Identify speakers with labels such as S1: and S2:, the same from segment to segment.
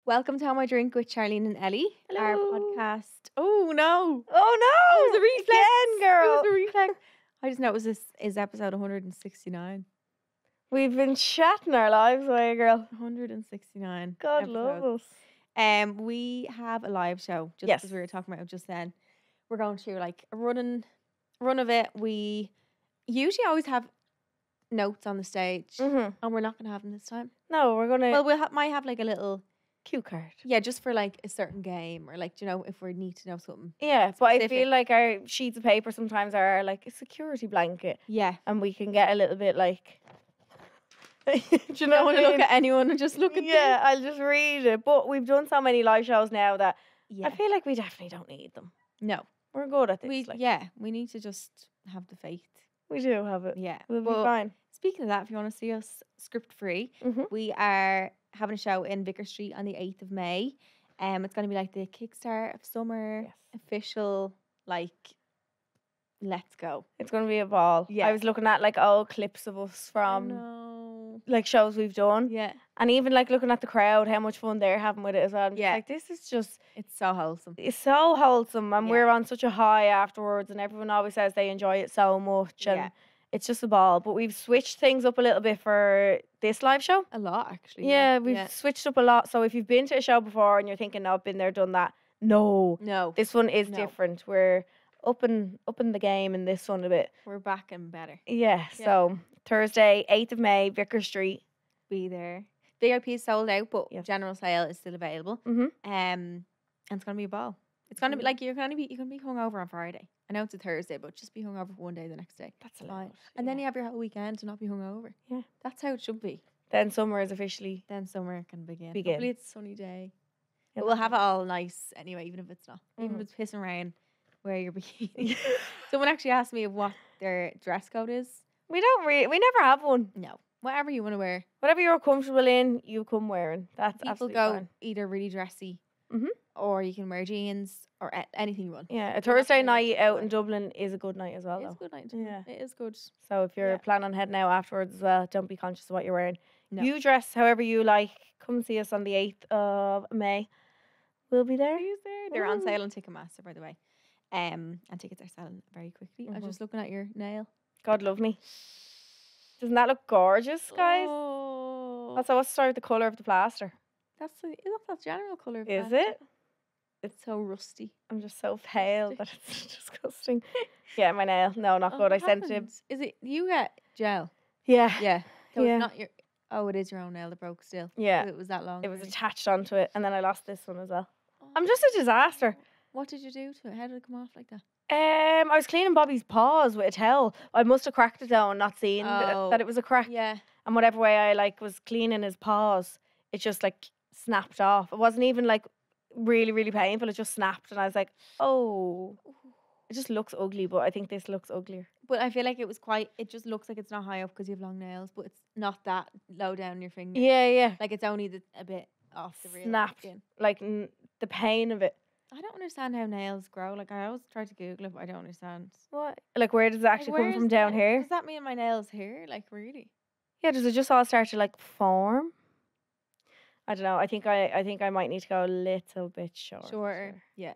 S1: Welcome to How My Drink with Charlene and Ellie.
S2: Hello.
S1: Our podcast. Oh no!
S2: Oh no!
S1: It was a reflex,
S2: Again, girl.
S1: It was a reflex. I just know this is episode 169.
S2: We've been chatting our lives away, girl.
S1: 169.
S2: God
S1: episodes.
S2: love us.
S1: We have a live show. Just
S2: Yes.
S1: as we were talking about just then. We're going to like a run of it. We usually always have notes on the stage,
S2: Mm-hmm.
S1: and we're not going to have them this time.
S2: No, we're gonna.
S1: Well, we might have like a little.
S2: cue card.
S1: Yeah, just for like a certain game or like, you know, if we need to know something.
S2: Yeah, but I
S1: Specific.
S2: feel like our sheets of paper sometimes are like a security blanket,
S1: Yeah.
S2: and we can get a little bit like. Do you
S1: I
S2: know
S1: want
S2: what
S1: to
S2: I
S1: look
S2: mean?
S1: at anyone and just look at
S2: Yeah, I'll just read it. But we've done so many live shows now that
S1: them.
S2: I feel like we definitely don't need them.
S1: No.
S2: We're good at this.
S1: We need to just have the faith.
S2: We do have it.
S1: Yeah.
S2: We'll be
S1: But
S2: fine.
S1: speaking of that, if you want to see us script free,
S2: Mm-hmm.
S1: we are having a show in Vicar Street on the 8th of May. It's going to be like the kickstart of summer,
S2: Yes.
S1: official, like, let's go.
S2: It's gonna be a ball.
S1: Yeah.
S2: I was looking at like old clips of us from
S1: No.
S2: like shows we've done,
S1: Yeah.
S2: and even like looking at the crowd, how much fun they're having with it as well. I'm just
S1: Yeah.
S2: like, this is just
S1: It's so wholesome.
S2: it's so wholesome, and
S1: Yeah.
S2: we're on such a high afterwards, and everyone always says they enjoy it so much, and
S1: Yeah.
S2: it's just a ball. But we've switched things up a little bit for this live show.
S1: A lot, actually.
S2: Yeah, we've switched up a lot. So if you've been to a show before and you're thinking, "No, I've been there, done that," no,
S1: No.
S2: this one is
S1: No.
S2: different. We're up in the game in this one a bit.
S1: We're back and better.
S2: Yeah.
S1: Yeah.
S2: So Thursday, 8th of May, Vicar Street.
S1: Be there. VIP is sold out, but
S2: Yes.
S1: general sale is still available.
S2: Mm-hmm.
S1: And it's gonna be a ball. It's gonna be like you're gonna be hungover on Friday. I know it's a Thursday, but just be hungover for one day the next day.
S2: That's a
S1: Fine.
S2: lot.
S1: And then you have your whole weekend to not be hungover.
S2: Yeah.
S1: That's how it should be.
S2: Then summer is officially.
S1: Then summer can begin.
S2: Begin.
S1: Hopefully it's a sunny day.
S2: Yeah,
S1: But we'll have it all nice anyway, even if it's not. Even
S2: Mhm.
S1: if it's pissing rain, wear your bikini. Someone actually asked me what their dress code is.
S2: We never have one.
S1: No. Whatever you want to wear.
S2: Whatever you're comfortable in, you come wearing. That's
S1: People
S2: absolutely
S1: go
S2: fine.
S1: either really dressy,
S2: Mhm.
S1: or you can wear jeans or anything you want.
S2: Yeah, a
S1: not
S2: Thursday
S1: very
S2: night
S1: much
S2: out
S1: to
S2: in Dublin is a good night as well,
S1: It's a
S2: though.
S1: good night.
S2: Yeah.
S1: It is good.
S2: So if you're
S1: Yeah.
S2: planning on heading out afterwards as well, don't be conscious of what you're wearing.
S1: No.
S2: You dress however you like. Come see us on the 8th of May. We'll be there.
S1: Who's there? They're on
S2: Woo.
S1: sale on Ticketmaster, by the way. And tickets are selling very quickly. I was
S2: Mhm.
S1: just looking at your nail.
S2: God love me. Doesn't that look gorgeous, guys?
S1: Oh,
S2: Also, what's the story with the colour of the plaster?
S1: that's the general color. Of
S2: Is
S1: plaster.
S2: it?
S1: It's so rusty.
S2: I'm just so pale
S1: Rusty.
S2: that it's disgusting. Yeah, my nail. No, not good. I
S1: what
S2: sent it.
S1: happened? Is it you get gel?
S2: Yeah.
S1: Yeah. So
S2: Yeah.
S1: it's not your. Oh, it is your own nail that broke still.
S2: Yeah.
S1: It was that long.
S2: It was
S1: already.
S2: attached onto it, and then I lost this one as well.
S1: Oh.
S2: I'm just a disaster.
S1: What did you do to it? How did it come off like that?
S2: I was cleaning Bobby's paws with a towel. I must have cracked it down, not seeing
S1: Oh.
S2: that it was a crack.
S1: Yeah.
S2: And whatever way I like was cleaning his paws, it just like snapped off. It wasn't even like really, really painful. It just snapped, and I was like, oh, it just looks ugly. But I think this looks uglier.
S1: But I feel like it just looks like it's not high up because you have long nails, but it's not that low down your finger.
S2: Yeah, yeah.
S1: Like it's only a bit off the real
S2: Snapped.
S1: skin.
S2: Like the pain of it.
S1: I don't understand how nails grow. Like I always try to Google it, but I don't understand.
S2: What? Like where does it actually
S1: Like,
S2: come
S1: where
S2: from
S1: is
S2: down
S1: the-
S2: here?
S1: Does that mean my nails here? Like really?
S2: Yeah, does it just all start to like form? I don't know. I think I might need to go a little bit shorter.
S1: Shorter. Yeah.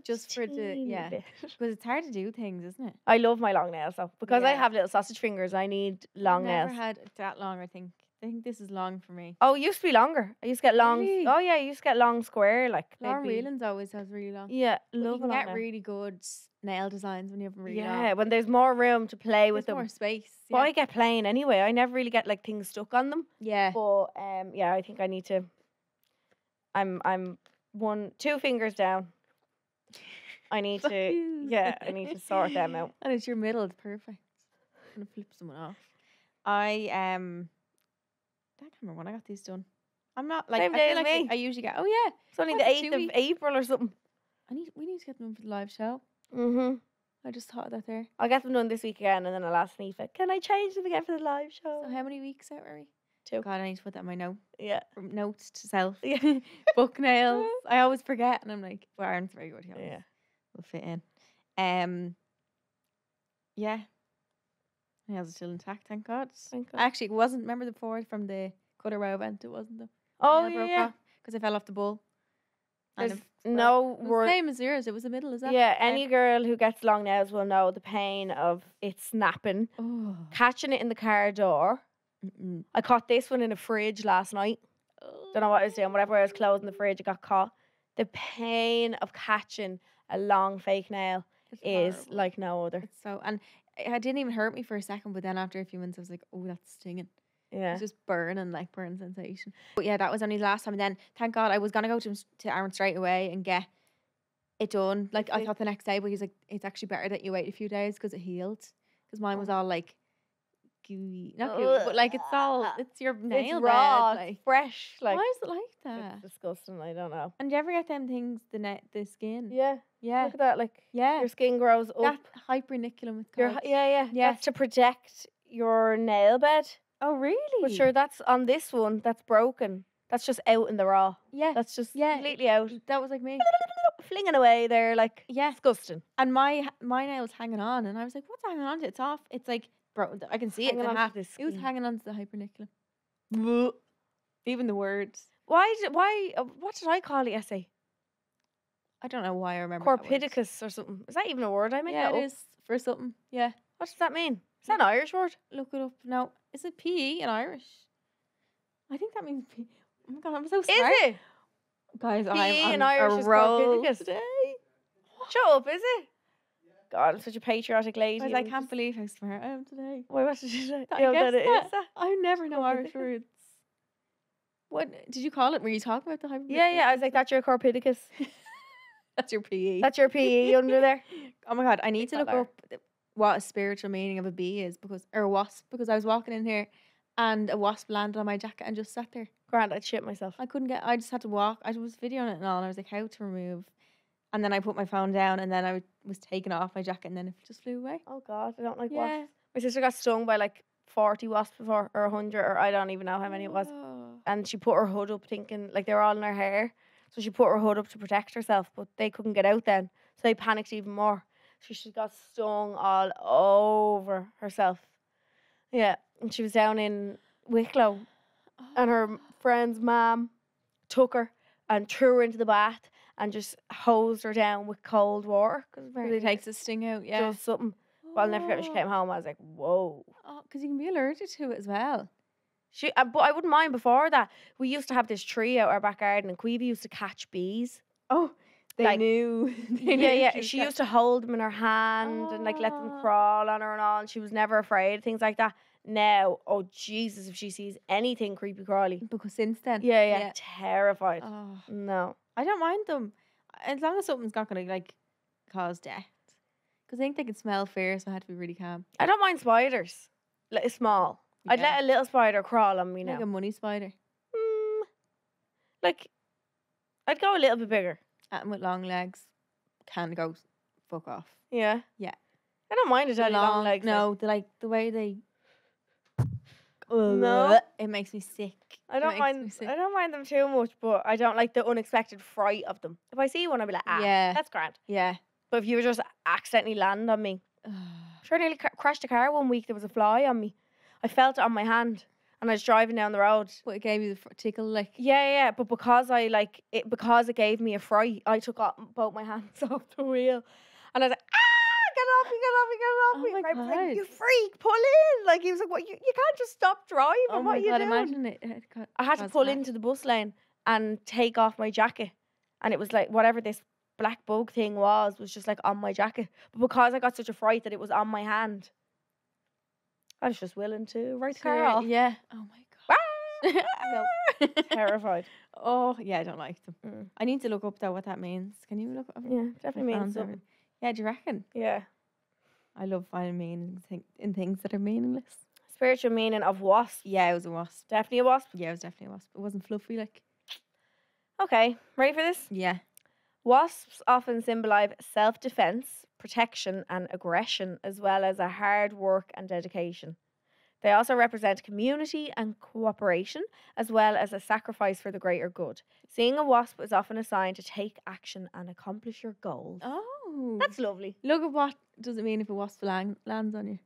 S2: Just
S1: for the-
S2: teeny
S1: yeah.
S2: bit.
S1: Because it's hard to do things, isn't it?
S2: I love my long nails though, because I
S1: Yeah.
S2: have little sausage fingers. I need long
S1: I've never
S2: nails.
S1: had that long. I think this is long for me.
S2: Oh, it used to be longer. I used to get long.
S1: Really?
S2: Oh yeah, I used to get long square like. they'd
S1: Lauren
S2: be-
S1: Whelan's always has really long.
S2: Yeah,
S1: But you
S2: love a
S1: can
S2: long
S1: get
S2: nail.
S1: really good nail designs when you have them really long.
S2: Yeah, when there's more room to play with
S1: There's
S2: them.
S1: more space.
S2: But
S1: Yeah.
S2: I get plain anyway. I never really get like things stuck on them.
S1: Yeah.
S2: But yeah, I think I need to. I'm 2 fingers down. I need to. Yeah, I need to sort them out.
S1: And it's your middle. It's perfect. I'm gonna flip someone off. I can't remember when I got these done. I'm not like
S2: Same
S1: I
S2: day
S1: feel
S2: as
S1: like
S2: me.
S1: I usually get. Oh yeah,
S2: It's only the
S1: That's
S2: 8th
S1: 2
S2: of
S1: weeks.
S2: April or something.
S1: we need to get them for the live show.
S2: Mhm.
S1: I just thought of that there.
S2: I'll get them done this week again, and then I'll ask Nifa, can I change them again for the live show?
S1: So how many weeks out are we?
S2: 2.
S1: God, I need to put that in my note.
S2: Yeah.
S1: From notes to self.
S2: Yeah.
S1: Book nails. I always forget, and I'm like, well, Aaron's very good. He always
S2: Yeah.
S1: will fit in. Yeah. Nails are still intact, thank God.
S2: Thank God.
S1: Actually, it wasn't. Remember the before from the Cutterwell event? It wasn't though.
S2: Oh yeah, yeah.
S1: because I fell off the bull. And
S2: There's
S1: it
S2: no
S1: broke. It was
S2: word.
S1: the same as yours. It was the middle. Is that?
S2: Yeah, any girl who gets long nails will know the pain of it snapping,
S1: Oh.
S2: catching it in the car door.
S1: Mm-mm.
S2: I caught this one in a fridge last night. Don't know what I was doing. Whatever I was closing the fridge, it got caught. The pain of catching a long fake nail
S1: It's
S2: is
S1: horrible.
S2: like no other.
S1: It's so, and it didn't even hurt me for a second, but then after a few minutes, I was like, oh, that's stinging.
S2: Yeah.
S1: It's just burning, like burn sensation. But yeah, that was only the last time. And then, thank God, I was gonna go to Aaron straight away and get it done. Like I thought the next day, but he's like, it's actually better that you wait a few days because it healed. Because mine was all like gooey, not gooey, but like it's your nail
S2: It's raw,
S1: bed, like
S2: it's fresh. Like
S1: why is it like that?
S2: it's disgusting. I don't know.
S1: And do you ever get them things the skin?
S2: Yeah.
S1: Yeah,
S2: Look at that. Like
S1: yeah.
S2: your skin grows up.
S1: That hyperniculum with
S2: Your,
S1: cards.
S2: yeah.
S1: Yeah.
S2: That's to protect your nail bed.
S1: Oh really?
S2: But sure, that's on this one. That's broken. That's just out in the raw.
S1: Yeah,
S2: That's just
S1: Yeah.
S2: completely out.
S1: that was like me.
S2: Flinging away there, like
S1: Yeah.
S2: disgusting.
S1: And my nail's hanging on, and I was like, "What's hanging on to? It's off. It's like broken. I can see
S2: Hanging
S1: it in
S2: onto
S1: half.
S2: the
S1: It was
S2: skin.
S1: hanging on to the hyperniculum. Even the words.
S2: What did I call it yesterday?
S1: I don't know why I remember. that word.
S2: Corpidicus or something. Is that even a word? I make
S1: Yeah,
S2: that
S1: it
S2: up.
S1: is for something. Yeah,
S2: What does that mean? Is that an Irish word?
S1: look it up. No, is it PE in Irish? I think that means PE. Oh my god, I'm so sorry.
S2: Is it?
S1: Guys,
S2: PE
S1: I'm
S2: in
S1: on
S2: Irish
S1: a
S2: is
S1: roll
S2: corpidicus.
S1: today.
S2: Shut up, is it? God, I'm such a patriotic lady.
S1: Guys, I
S2: I'm
S1: can't
S2: just-
S1: believe how smart I am today.
S2: Wait, what did you say?
S1: I
S2: Yeah,
S1: guessed
S2: that it is
S1: that.
S2: that.
S1: I never know Irish
S2: Corpidicus.
S1: words. What did you call it? Were you talking about the hyperniculum?
S2: Yeah. I was like, that's your corpidicus.
S1: That's your PE.
S2: That's your PE under there.
S1: Oh my god, I need
S2: Big
S1: to look
S2: fella.
S1: up what a spiritual meaning of a bee is or a wasp because I was walking in here and a wasp landed on my jacket and just sat there.
S2: Grand, I'd shit myself.
S1: I just had to walk. I was videoing it and all, and I was like, how to remove. And then I put my phone down and then I was taking off my jacket and then it just flew away.
S2: Oh God, I don't like
S1: Yeah.
S2: wasps. My sister got stung by like 40 wasps before, or 100, or I don't even know how many it was.
S1: Oh.
S2: And she put her hood up thinking, like they were all in her hair. So she put her hood up to protect herself, but they couldn't get out then. So they panicked even more. So she got stung all over herself. Yeah. And she was down in Wicklow and her friend's mum took her and threw her into the bath and just hosed her down with cold water. Because
S1: It takes the sting out, yeah.
S2: does something. But I'll never forget when she came home. I was like, whoa.
S1: Oh, because you can be allergic to it as well.
S2: But I wouldn't mind before that. We used to have this tree out our back garden and Queevy used to catch bees.
S1: Oh, they
S2: Like-
S1: knew. They knew
S2: Yeah.
S1: was
S2: She
S1: cat-
S2: used to hold them in her hand and like let them
S1: Oh.
S2: crawl on her and all. And she was never afraid, things like that. Now, oh Jesus, if she sees anything creepy crawly.
S1: Because since then.
S2: Yeah. Terrified.
S1: Oh,
S2: No.
S1: I don't mind them. As long as something's not going to like cause death. Because I think they can smell fear, so I had to be really calm.
S2: I don't mind spiders. Like small. I'd
S1: Yeah.
S2: let a little spider crawl on me now.
S1: Like a money spider.
S2: Like, I'd go a little bit bigger.
S1: And with long legs can go fuck off.
S2: Yeah.
S1: Yeah.
S2: I don't mind it any long legs.
S1: No, the way they.
S2: No.
S1: It makes me sick.
S2: I
S1: It
S2: don't
S1: makes
S2: mind.
S1: me sick.
S2: I don't mind them too much, but I don't like the unexpected fright of them. If I see one, I'll be like,
S1: Yeah.
S2: that's grand.
S1: Yeah.
S2: But if you were just accidentally land on me, sure, I nearly crashed a car one week. There was a fly on me. I felt it on my hand, and I was driving down the road.
S1: But it gave you the tickle, like.
S2: Yeah. But because because it gave me a fright, I took both my hands off the wheel, and I was like, get off me.
S1: Oh my
S2: Right, was like,
S1: God.
S2: you freak, pull in. Like he was like, what? You can't just stop driving.
S1: Oh
S2: what
S1: my
S2: are you
S1: god!
S2: doing?
S1: Imagine it.
S2: I had to pull into the bus lane and take off my jacket. And it was like whatever this black bug thing was just like on my jacket. But because I got such a fright that it was on my hand, I was just willing to write the car off.
S1: Yeah. Oh my god. No.
S2: Terrified.
S1: Oh yeah, I don't like them.
S2: Mm.
S1: I need to look up though what that means. Can you look up?
S2: Yeah, definitely means
S1: Sounds
S2: something.
S1: everything. Yeah, do you reckon?
S2: Yeah.
S1: I love finding meaning in things that are meaningless.
S2: Spiritual meaning of wasp.
S1: Yeah, it was a wasp.
S2: Definitely a wasp.
S1: Yeah, it was definitely a wasp. It wasn't fluffy like.
S2: Okay, ready for this?
S1: Yeah.
S2: Wasps often symbolize self-defense, protection, and aggression, as well as a hard work and dedication. They also represent community and cooperation, as well as a sacrifice for the greater good. Seeing a wasp is often a sign to take action and accomplish your goals.
S1: Oh.
S2: That's lovely.
S1: Look at what does it mean if a wasp lands on you.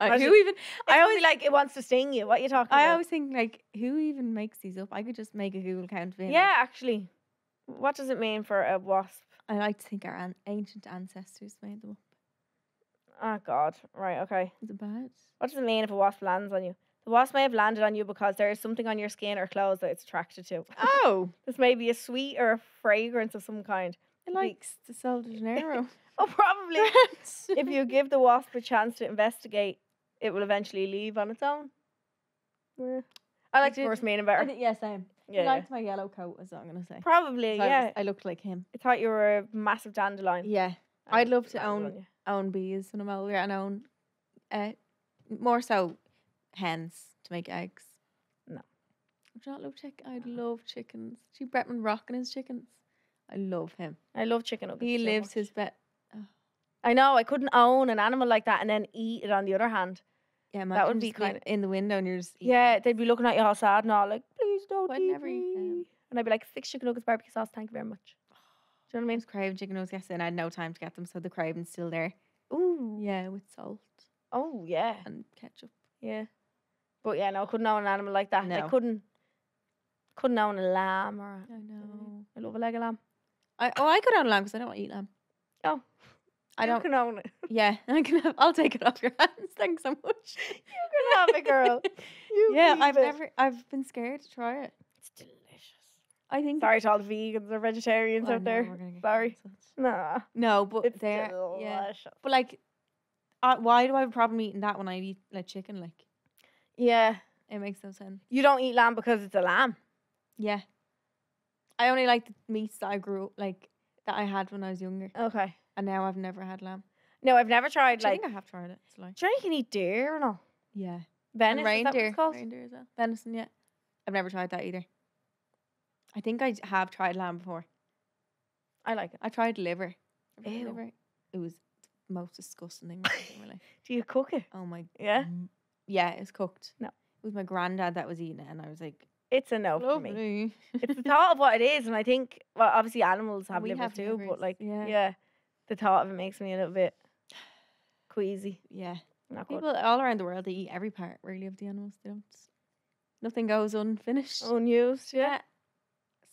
S1: Who even?
S2: I always be like, it wants to sting you. What are you talking
S1: I
S2: about?
S1: always think like, who even makes these up? I could just make a Google account. Being
S2: Yeah, actually. What does it mean for a wasp?
S1: I like to think our ancient ancestors made them up.
S2: Oh, God. Right, okay.
S1: Is it bad?
S2: What does it mean if a wasp lands on you? The wasp may have landed on you because there is something on your skin or clothes that it's attracted to.
S1: Oh,
S2: This may be a sweet or a fragrance of some kind.
S1: it likes the Sol de Janeiro.
S2: Oh, probably. If you give the wasp a chance to investigate, it will eventually leave on its own. I like the first meaning better.
S1: Yeah, same.
S2: Yeah,
S1: He liked my yellow coat, is what I'm gonna say.
S2: probably,
S1: So
S2: yeah.
S1: I looked like him.
S2: I thought you were a massive dandelion.
S1: Yeah,
S2: I
S1: I'd love to
S2: landed on you.
S1: own bees when I'm older and own, more so hens to make eggs.
S2: No.
S1: Would you not love chicken? I'd love chickens. See Bretman Rock and his chickens. I love him.
S2: I love chicken nuggets.
S1: He
S2: so
S1: lives
S2: much.
S1: his best.
S2: I know. I couldn't own an animal like that and then eat it on the other hand.
S1: Yeah,
S2: That would
S1: imagine
S2: be
S1: just being
S2: kinda-
S1: in the window and you're just eating
S2: Yeah,
S1: it.
S2: they'd be looking at you all sad and all like, please don't
S1: But I'd
S2: eat
S1: never eat them.
S2: me. And I'd be like, 6 chicken nuggets, barbecue sauce, thank you very much. Do you know what I
S1: I
S2: mean?
S1: was craving chicken nuggets yesterday and I had no time to get them, so the craving's still there.
S2: Ooh.
S1: Yeah, with salt
S2: Oh, yeah.
S1: and ketchup.
S2: Yeah. But yeah, no, I couldn't own an animal like that. I
S1: No.
S2: couldn't own a lamb or
S1: I know.
S2: I love a leg of lamb.
S1: I could own lamb because I don't want to eat lamb.
S2: Oh.
S1: I don't.
S2: You can own it.
S1: Yeah, I can have. I'll take it off your hands. Thanks so much.
S2: You can have it, girl. You
S1: Yeah,
S2: keep it.
S1: I've been scared to try it.
S2: It's delicious.
S1: I think.
S2: Sorry to all the vegans or vegetarians
S1: I
S2: out
S1: know
S2: there.
S1: we're gonna get
S2: Sorry.
S1: cancelled.
S2: Nah.
S1: No, but
S2: It's
S1: there.
S2: delicious.
S1: Yeah, but like, why do I have a problem eating that when I eat like chicken? Like,
S2: Yeah.
S1: it makes no sense.
S2: You don't eat lamb because it's a lamb.
S1: Yeah, I only like the meats that I grew up like that I had when I was younger,
S2: Okay.
S1: and now I've never had lamb.
S2: No, I've never tried
S1: Actually, I
S2: like.
S1: think I have tried it. It's like
S2: Do you know you can eat deer and all?
S1: yeah,
S2: Venison,
S1: and
S2: is that what
S1: reindeer,
S2: it's called?
S1: reindeer as well. Venison, yeah. I've never tried that either. I think I have tried lamb before.
S2: I like it.
S1: I tried liver. Ever had
S2: Ew.
S1: liver? It was the most disgusting thing I've ever in my life.
S2: Do you cook it?
S1: Oh my.
S2: Yeah.
S1: Yeah, it was cooked.
S2: No.
S1: It was my granddad that was eating it, and I was like,
S2: It's a no for me.
S1: lovely.
S2: It's the thought of what it is, and I think, well, obviously animals have
S1: We
S2: livers
S1: have
S2: too,
S1: livers,
S2: but like,
S1: yeah.
S2: yeah, the thought of it makes me a little bit queasy.
S1: Yeah.
S2: Not good.
S1: People all around the world, they eat every part really of the animals. They don't. Nothing goes unfinished.
S2: Unused, yeah.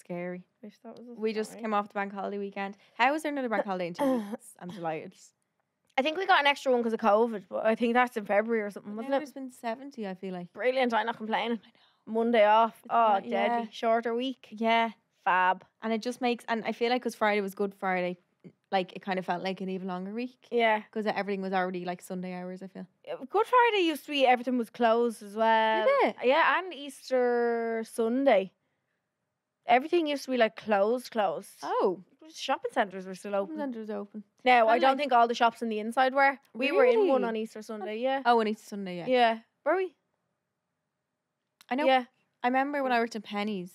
S1: Scary.
S2: Wish that was us,
S1: We
S2: not
S1: just
S2: right.
S1: came off the bank holiday weekend. How was there another bank holiday in 2 weeks? I'm delighted.
S2: I think we got an extra one because of COVID, but I think that's in February or something,
S1: Now
S2: wasn't it?
S1: there's been 70, I feel like.
S2: Brilliant. I'm not complaining. Monday off. Oh,
S1: not- yeah.
S2: deadly. Shorter week.
S1: Yeah.
S2: Fab.
S1: And it just makes, and I feel like because Friday was Good Friday, like it kind of felt like an even longer week.
S2: Yeah.
S1: Because everything was already like Sunday hours, I feel.
S2: Good Friday used to be everything was closed as well.
S1: Did it?
S2: Yeah, and Easter Sunday. Everything used to be like closed.
S1: Oh.
S2: Shopping centres were still
S1: Open
S2: open.
S1: centres open.
S2: No, I
S1: And,
S2: don't
S1: like-
S2: think all the shops on the inside were. We were in one
S1: Really?
S2: on Easter Sunday, yeah.
S1: Oh, and it's Sunday, yeah.
S2: Yeah. Were we?
S1: I know.
S2: Yeah.
S1: I remember when I worked at Penny's,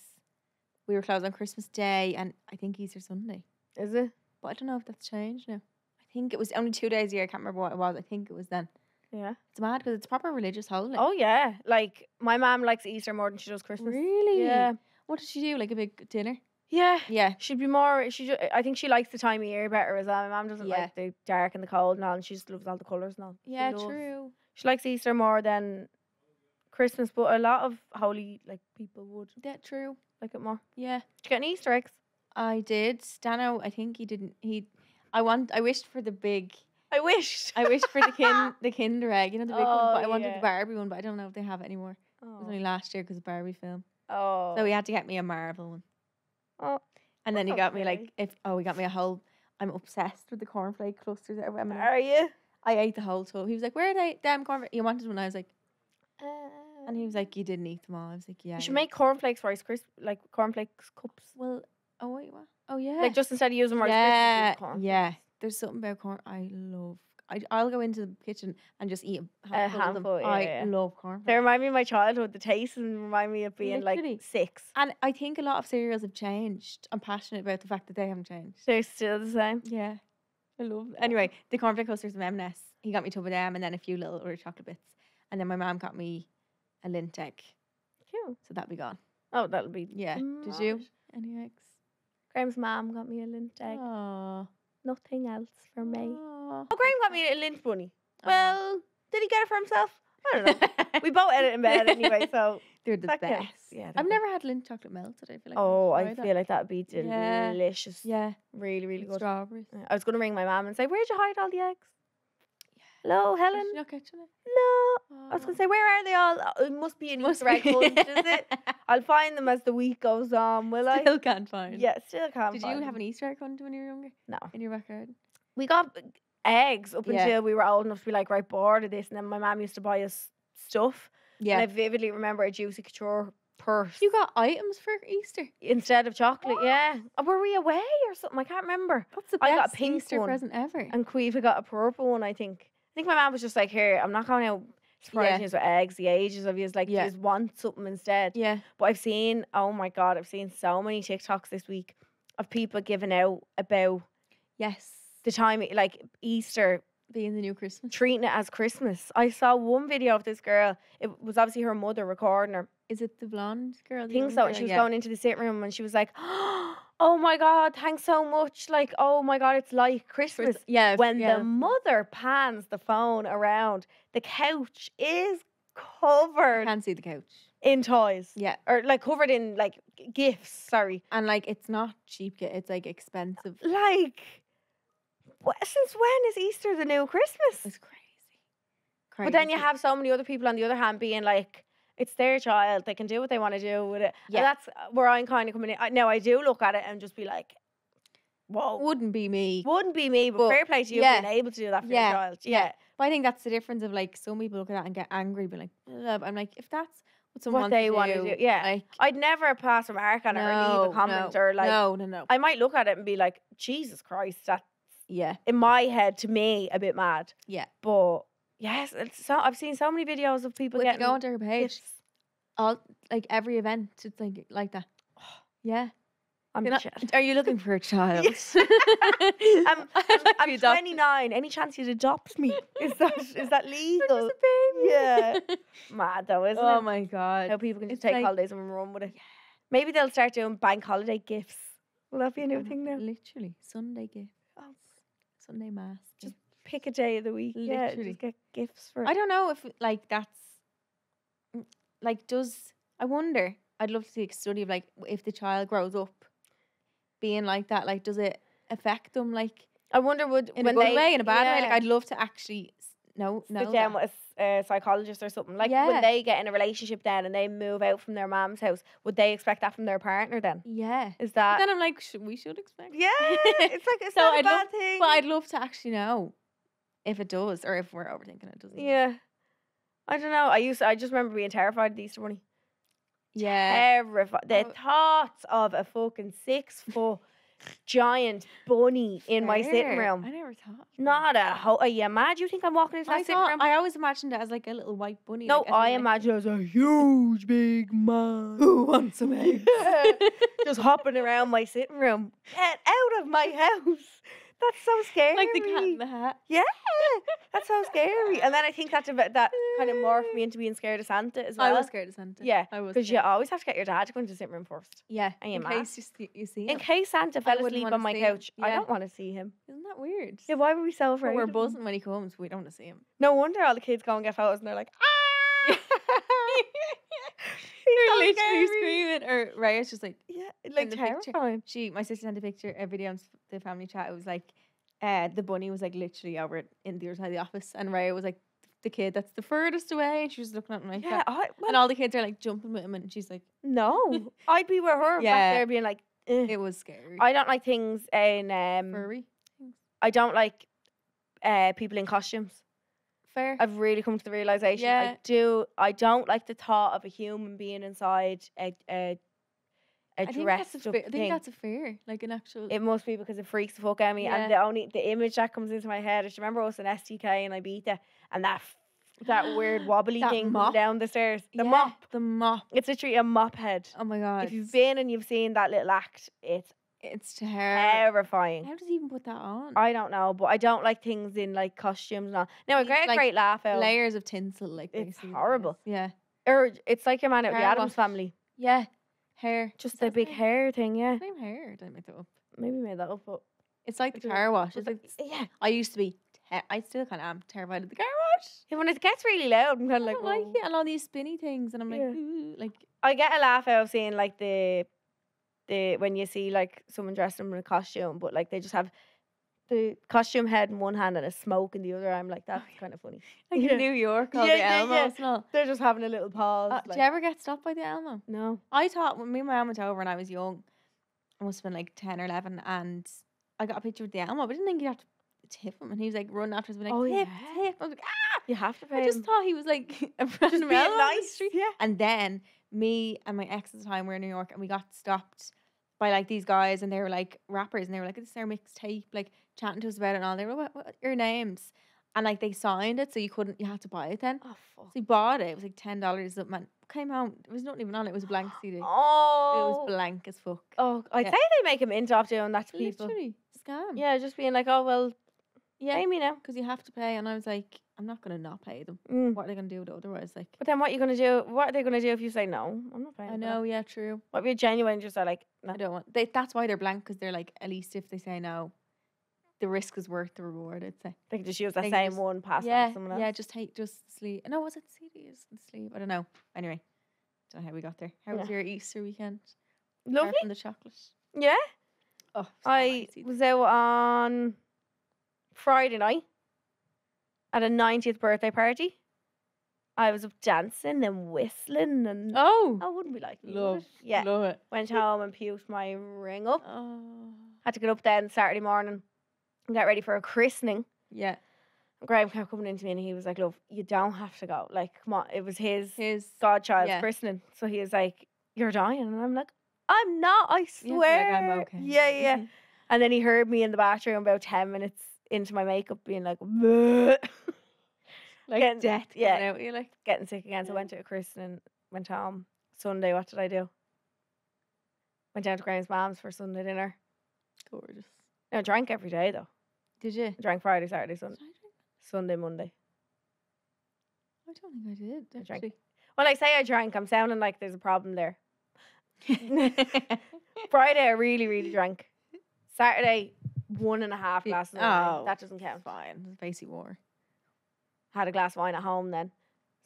S1: we were closed on Christmas Day and I think Easter Sunday.
S2: Is it?
S1: But I don't know if that's changed now. I think it was only 2 days a year. I can't remember what it was. I think it was then.
S2: Yeah.
S1: It's mad because it's a proper religious holiday.
S2: Oh, yeah. Like, my mum likes Easter more than she does Christmas.
S1: really?
S2: Yeah.
S1: What did she do? Like a big dinner?
S2: Yeah.
S1: Yeah.
S2: She'd be more, I think she likes the time of year better as well. My mum doesn't
S1: Yeah.
S2: like the dark and the cold and all, and she just loves all the colours and all. She
S1: Yeah,
S2: loves-
S1: true.
S2: She likes Easter more than Christmas, but a lot of holy like people would
S1: Yeah, true.
S2: like it more.
S1: Yeah.
S2: Did you get any Easter eggs?
S1: I did. Stano, I think he didn't. I wished for the big.
S2: I wished.
S1: I wished for the Kinder egg, you know, the big one.
S2: Oh,
S1: But I wanted
S2: yeah.
S1: the Barbie one, but I don't know if they have it anymore. It was only last year because of Barbie film.
S2: Oh.
S1: So he had to get me a Marvel one.
S2: Oh.
S1: And then he
S2: That's
S1: got me
S2: okay.
S1: like he got me a whole. I'm obsessed with the cornflake clusters. That are M&Ms.
S2: Are you?
S1: I ate the whole tub. He was like, "Where are they? Damn cornflake." You wanted one. I was like, and he was like, "You didn't eat them all." I was like, "Yeah."
S2: you should
S1: yeah."
S2: make cornflakes Rice crisp, like cornflakes cups.
S1: Well, oh wait, what? Oh yeah.
S2: Like just instead of using Rice
S1: yeah,
S2: crisps, use corn.
S1: yeah. There's something about corn. I love. I'll go into the kitchen and just eat a handful of them.
S2: handful, yeah,
S1: I
S2: yeah.
S1: love corn.
S2: They remind me of my childhood. The taste and remind me of being
S1: Literally.
S2: like 6.
S1: And I think a lot of cereals have changed. I'm passionate about the fact that they haven't changed.
S2: They're still the same.
S1: Yeah, I love. Anyway, the cornflake clusters and M&S. He got me a tub of them, and then a few little other chocolate bits. And then my mom got me a lint egg,
S2: Cute.
S1: so that'll be gone.
S2: Oh, that'll be.
S1: Yeah. Did you? Any eggs?
S2: Graham's mom got me a lint egg.
S1: Aww.
S2: Nothing else for me.
S1: Aw.
S2: Oh, Graham got me a lint bunny.
S1: Aw.
S2: Well, Did he get it for himself? I don't know. We both ate it in bed anyway, so
S1: They're the
S2: that
S1: best.
S2: counts. Yeah,
S1: I've never had Lindt chocolate melted. I feel like
S2: I feel like that'd be
S1: Yeah.
S2: delicious.
S1: yeah,
S2: Really, really
S1: with
S2: good.
S1: strawberries.
S2: Yeah, I was gonna ring my mum and say, "Where'd you hide all the eggs?" Hello,
S1: Did
S2: Helen.
S1: you not catching it?
S2: No. I was gonna say, where are they all? Oh, it must be an Easter egg hunt, is it? I'll find them as the week goes on, will I?
S1: Still can't find.
S2: Yeah, still can't
S1: Did
S2: find
S1: you have
S2: them.
S1: an Easter egg hunt when you were younger
S2: No.
S1: in your backyard?
S2: We got eggs up
S1: Yeah.
S2: until we were old enough to be like, right, bored of this. And then my mum used to buy us stuff.
S1: Yeah.
S2: And I vividly remember a Juicy Couture purse.
S1: You got items for Easter.
S2: Instead of chocolate, yeah. Were we away or something? I can't remember.
S1: What's the
S2: I
S1: best
S2: got a pink
S1: Easter
S2: one.
S1: present ever?
S2: And Queeve got a purple one, I think. I think my mum was just like, here, I'm not going out surprising
S1: Yeah.
S2: you with eggs, the ages of you. Like,
S1: Yeah.
S2: you just want something instead.
S1: Yeah.
S2: But I've seen, oh my God, I've seen so many TikToks this week of people giving out about
S1: Yes.
S2: the time, like Easter,
S1: Being the new Christmas.
S2: treating it as Christmas. I saw one video of this girl. It was obviously her mother recording her.
S1: Is it the blonde girl?
S2: I
S1: the
S2: think
S1: young
S2: so.
S1: girl?
S2: And she was
S1: Yeah.
S2: going into the sitting room and she was like, oh my God, thanks so much. Like, oh my God, it's like Christmas.
S1: Yeah.
S2: When
S1: yeah.
S2: the mother pans the phone around, the couch is covered
S1: Can't see the couch.
S2: in toys.
S1: Yeah.
S2: Or like covered in like gifts, sorry.
S1: And like it's not cheap. It's like expensive.
S2: Like, since when is Easter the new Christmas?
S1: It's crazy.
S2: But then you have so many other people on the other hand being like, it's their child. They can do what they want to do with it.
S1: Yeah.
S2: And that's where I'm kind of coming in. Now, I do look at it and just be like, whoa.
S1: Wouldn't be me.
S2: Wouldn't be me, but
S1: But
S2: fair play to you
S1: yeah.
S2: being able to do that for
S1: Yeah.
S2: your child. Yeah.
S1: But I think that's the difference of like some people look at that and get angry, be like, "Ugh." I'm like, if that's what someone
S2: What they want to do. Yeah.
S1: like
S2: I'd never pass a remark on it or leave a comment or like,
S1: no.
S2: I might look at it and be like, Jesus Christ, that's
S1: Yeah.
S2: in my head to me a bit mad.
S1: Yeah.
S2: But yes, I've seen so many videos of people
S1: But you
S2: getting
S1: go onto her page,
S2: gifts.
S1: all like every event, it's like that. Yeah.
S2: I'm
S1: You're not-
S2: jealous.
S1: are you looking for a child?
S2: I'm
S1: I'd like to be adopted.
S2: 29. Any chance you'd adopt me? Is that legal?
S1: Just a baby.
S2: Yeah. Mad though, isn't
S1: Oh
S2: it?
S1: my god.
S2: How people can just
S1: It's
S2: take
S1: like-
S2: holidays and run with it. Maybe they'll start doing bank holiday gifts. Will that be a new thing now?
S1: Literally Sunday gift. Sunday mass.
S2: Just pick a day of the week. Yeah,
S1: Literally.
S2: just get gifts for it.
S1: I don't know if like that's like I wonder. I'd love to see a study of like if the child grows up being like that. Like, does it affect them like
S2: I wonder would
S1: in
S2: when
S1: a good
S2: they,
S1: way, in a bad way?
S2: yeah,
S1: Like, I'd love to actually know
S2: sit down
S1: that.
S2: with a psychologist or something. Like
S1: Yeah.
S2: when they get in a relationship then and they move out from their mom's house, would they expect that from their partner then?
S1: Yeah.
S2: Is
S1: But
S2: that
S1: then I'm like, we should expect.
S2: yeah? It's like it's
S1: So
S2: not a
S1: I'd
S2: bad
S1: love-
S2: thing.
S1: But I'd love to actually know if it does or if we're overthinking it. Doesn't.
S2: Yeah. I don't know. I just remember being terrified of the Easter Bunny.
S1: Yeah.
S2: Terrified. The
S1: Oh.
S2: thoughts of a fucking 6-foot giant bunny in my sitting
S1: Fair.
S2: room.
S1: I never thought.
S2: Not a are you mad? You think I'm walking into that sitting room?
S1: I always imagined it as like a little white bunny.
S2: No,
S1: like, as
S2: I
S1: in, like,
S2: imagine it as a huge big man.
S1: Who wants some eggs?
S2: Just hopping around my sitting room. Get out of my house. That's so scary.
S1: like the cat in the hat.
S2: Yeah, that's so scary. And then I think that kind of morphed me into being scared of Santa as well.
S1: I was scared of Santa.
S2: Yeah,
S1: I was.
S2: because you
S1: scared.
S2: always have to get your dad to go into the sitting room first.
S1: Yeah,
S2: and you
S1: in
S2: mad.
S1: case you see
S2: In
S1: him.
S2: case Santa fell
S1: wouldn't
S2: asleep
S1: wanna
S2: on my
S1: see him.
S2: couch, I
S1: Yeah.
S2: don't want to see him.
S1: Isn't that weird?
S2: Yeah, why were we so
S1: But
S2: afraid?
S1: we're
S2: of him?
S1: buzzing when he comes. We don't want to see him.
S2: No wonder all the kids go and get photos and they're like, ah!
S1: You're
S2: so
S1: literally
S2: scary.
S1: screaming. Or Raya's just like,
S2: Yeah, like
S1: the picture.
S2: terrifying.
S1: my sister sent a picture, a video on the family chat. It was like, the bunny was like literally over in the other side of the office, and Raya was like the kid that's the furthest away, and she was looking at him like
S2: Yeah,
S1: that. And all the kids are like jumping with him, and she's like,
S2: no, I'd be with her back
S1: Yeah.
S2: there being like, "Ugh."
S1: it was scary.
S2: I don't like things in
S1: Furry.
S2: I don't like people in costumes.
S1: Fair.
S2: I've really come to the realization
S1: Yeah.
S2: I don't like the thought of a human being inside a
S1: I think
S2: dressed
S1: that's a
S2: up
S1: fair. I
S2: thing.
S1: think that's a fair, like an actual.
S2: It must be because it freaks the fuck out of me. And the image that comes into my head is, remember us in STK and Ibiza and that weird wobbly
S1: That
S2: thing
S1: mop.
S2: down the stairs. The
S1: Yeah,
S2: mop.
S1: The mop.
S2: It's literally a mop head.
S1: Oh my god.
S2: If you've been and you've seen that little act, it's
S1: It's terrible.
S2: terrifying.
S1: How does he even put that on?
S2: I don't know, but I don't like things in like costumes and all. Now, I
S1: It's
S2: get a
S1: like
S2: great laugh out.
S1: Layers of tinsel, like
S2: It's
S1: basically.
S2: horrible.
S1: Yeah.
S2: Or it's like your man out of the
S1: Hair
S2: Addams
S1: wash.
S2: family.
S1: Yeah. Hair.
S2: Just
S1: Is
S2: the
S1: that
S2: big
S1: his
S2: hair thing, yeah.
S1: Same hair. Did I make that up?
S2: Maybe made that up, but
S1: It's like
S2: I
S1: the
S2: don't know.
S1: car wash.
S2: Was
S1: It's
S2: it-
S1: like,
S2: yeah.
S1: I used to be. I still kind of am terrified of the car
S2: Yeah, when it gets really loud, I'm kind of
S1: I
S2: like,
S1: don't like
S2: "Oh."
S1: it. And all these spinny things. And I'm like,
S2: Yeah.
S1: "Ooh," like,
S2: I get a laugh out of seeing like the when you see like someone dressed in a costume, but like they just have the costume head in one hand and a smoke in the other. I'm like, that's kind of funny.
S1: like
S2: Yeah.
S1: in New York, all
S2: Yeah,
S1: the
S2: yeah,
S1: Elmos
S2: yeah.
S1: and all.
S2: They're just having a little pause.
S1: Do you ever get stopped by the Elmo?
S2: No.
S1: I thought when me and my mum went over and I was young, I must have been like 10 or 11, and I got a picture with the Elmo, but I didn't think you'd have to tip him. And he was like running after us, being like,
S2: Oh,
S1: tip,
S2: yeah.
S1: tip. I was like, ah!
S2: You have to pay
S1: I just
S2: him.
S1: thought he was like a random
S2: being
S1: Elmo on the
S2: nice,
S1: street.
S2: yeah.
S1: And then me and my ex at the time were in New York, and we got stopped by like these guys, and they were like rappers, and they were like, this is our mixtape, like chatting to us about it and all. They were like, what are your names? And like they signed it, so you had to buy it then.
S2: Oh,
S1: So
S2: fuck.
S1: we bought it. It was like $10 something. Man, came home. There was nothing even on it. It was a blank CD. It
S2: Oh.
S1: was blank as fuck.
S2: Oh, I'd
S1: Yeah.
S2: say they make a mint off doing that to people.
S1: Literally scam.
S2: Yeah, just being like, oh, well,
S1: Yeah.
S2: pay me now.
S1: Because you have to pay, and I was like, I'm not gonna not pay them.
S2: Mm.
S1: What are they gonna do with it otherwise? Like,
S2: But then what are you going to do? What are they going to do if you say no? I'm not paying
S1: I
S2: for
S1: know.
S2: that.
S1: Yeah, true.
S2: What if you're genuine just are like, no.
S1: I don't want. That's why they're blank, because they're like, at least if they say no, the risk is worth the reward. I'd say.
S2: They can just use that
S1: They can
S2: same
S1: just-
S2: one, pass it on
S1: Yeah,
S2: to someone else.
S1: yeah. Just sleeve. No, was it CDs and sleeve? I don't know. Anyway, don't know how we got there. How was
S2: Yeah.
S1: your Easter weekend? Apart
S2: Lovely.
S1: from the chocolate.
S2: Yeah.
S1: Oh,
S2: I was out on Friday night at a 90th birthday party. I was up dancing and whistling and
S1: Oh,
S2: I wouldn't be like me, would
S1: love.
S2: it? Yeah.
S1: Love it.
S2: Went home and puked my ring up.
S1: Oh,
S2: Had to get up then Saturday morning and get ready for a christening.
S1: yeah.
S2: Graham kept coming into me and he was like, love, you don't have to go. Like, come on. It was his
S1: His
S2: godchild's
S1: yeah.
S2: christening. So he was like, you're dying. And I'm like, I'm not, I
S1: You have to be
S2: swear.
S1: like, I'm okay.
S2: Yeah, yeah. And then he heard me in the bathroom about 10 minutes into my makeup being like, "Bleh."
S1: Like
S2: Getting-
S1: death.
S2: yeah.
S1: Coming out. You're like,
S2: Getting sick again. So I went to a christening, went home. Sunday, what did I do? Went down to Graham's mom's for Sunday dinner.
S1: gorgeous.
S2: No, I drank every day though.
S1: Did you?
S2: I drank Friday, Saturday,
S1: Did
S2: Sunday,
S1: I drink?
S2: Sunday, Monday.
S1: I don't think I did.
S2: I drank.
S1: Actually.
S2: When I say I drank, I'm sounding like there's a problem there. Friday, I really, really drank. Saturday, 1.5 glasses of wine.
S1: Oh,
S2: That doesn't count.
S1: fine. It's basically war.
S2: Had a glass of wine at home then.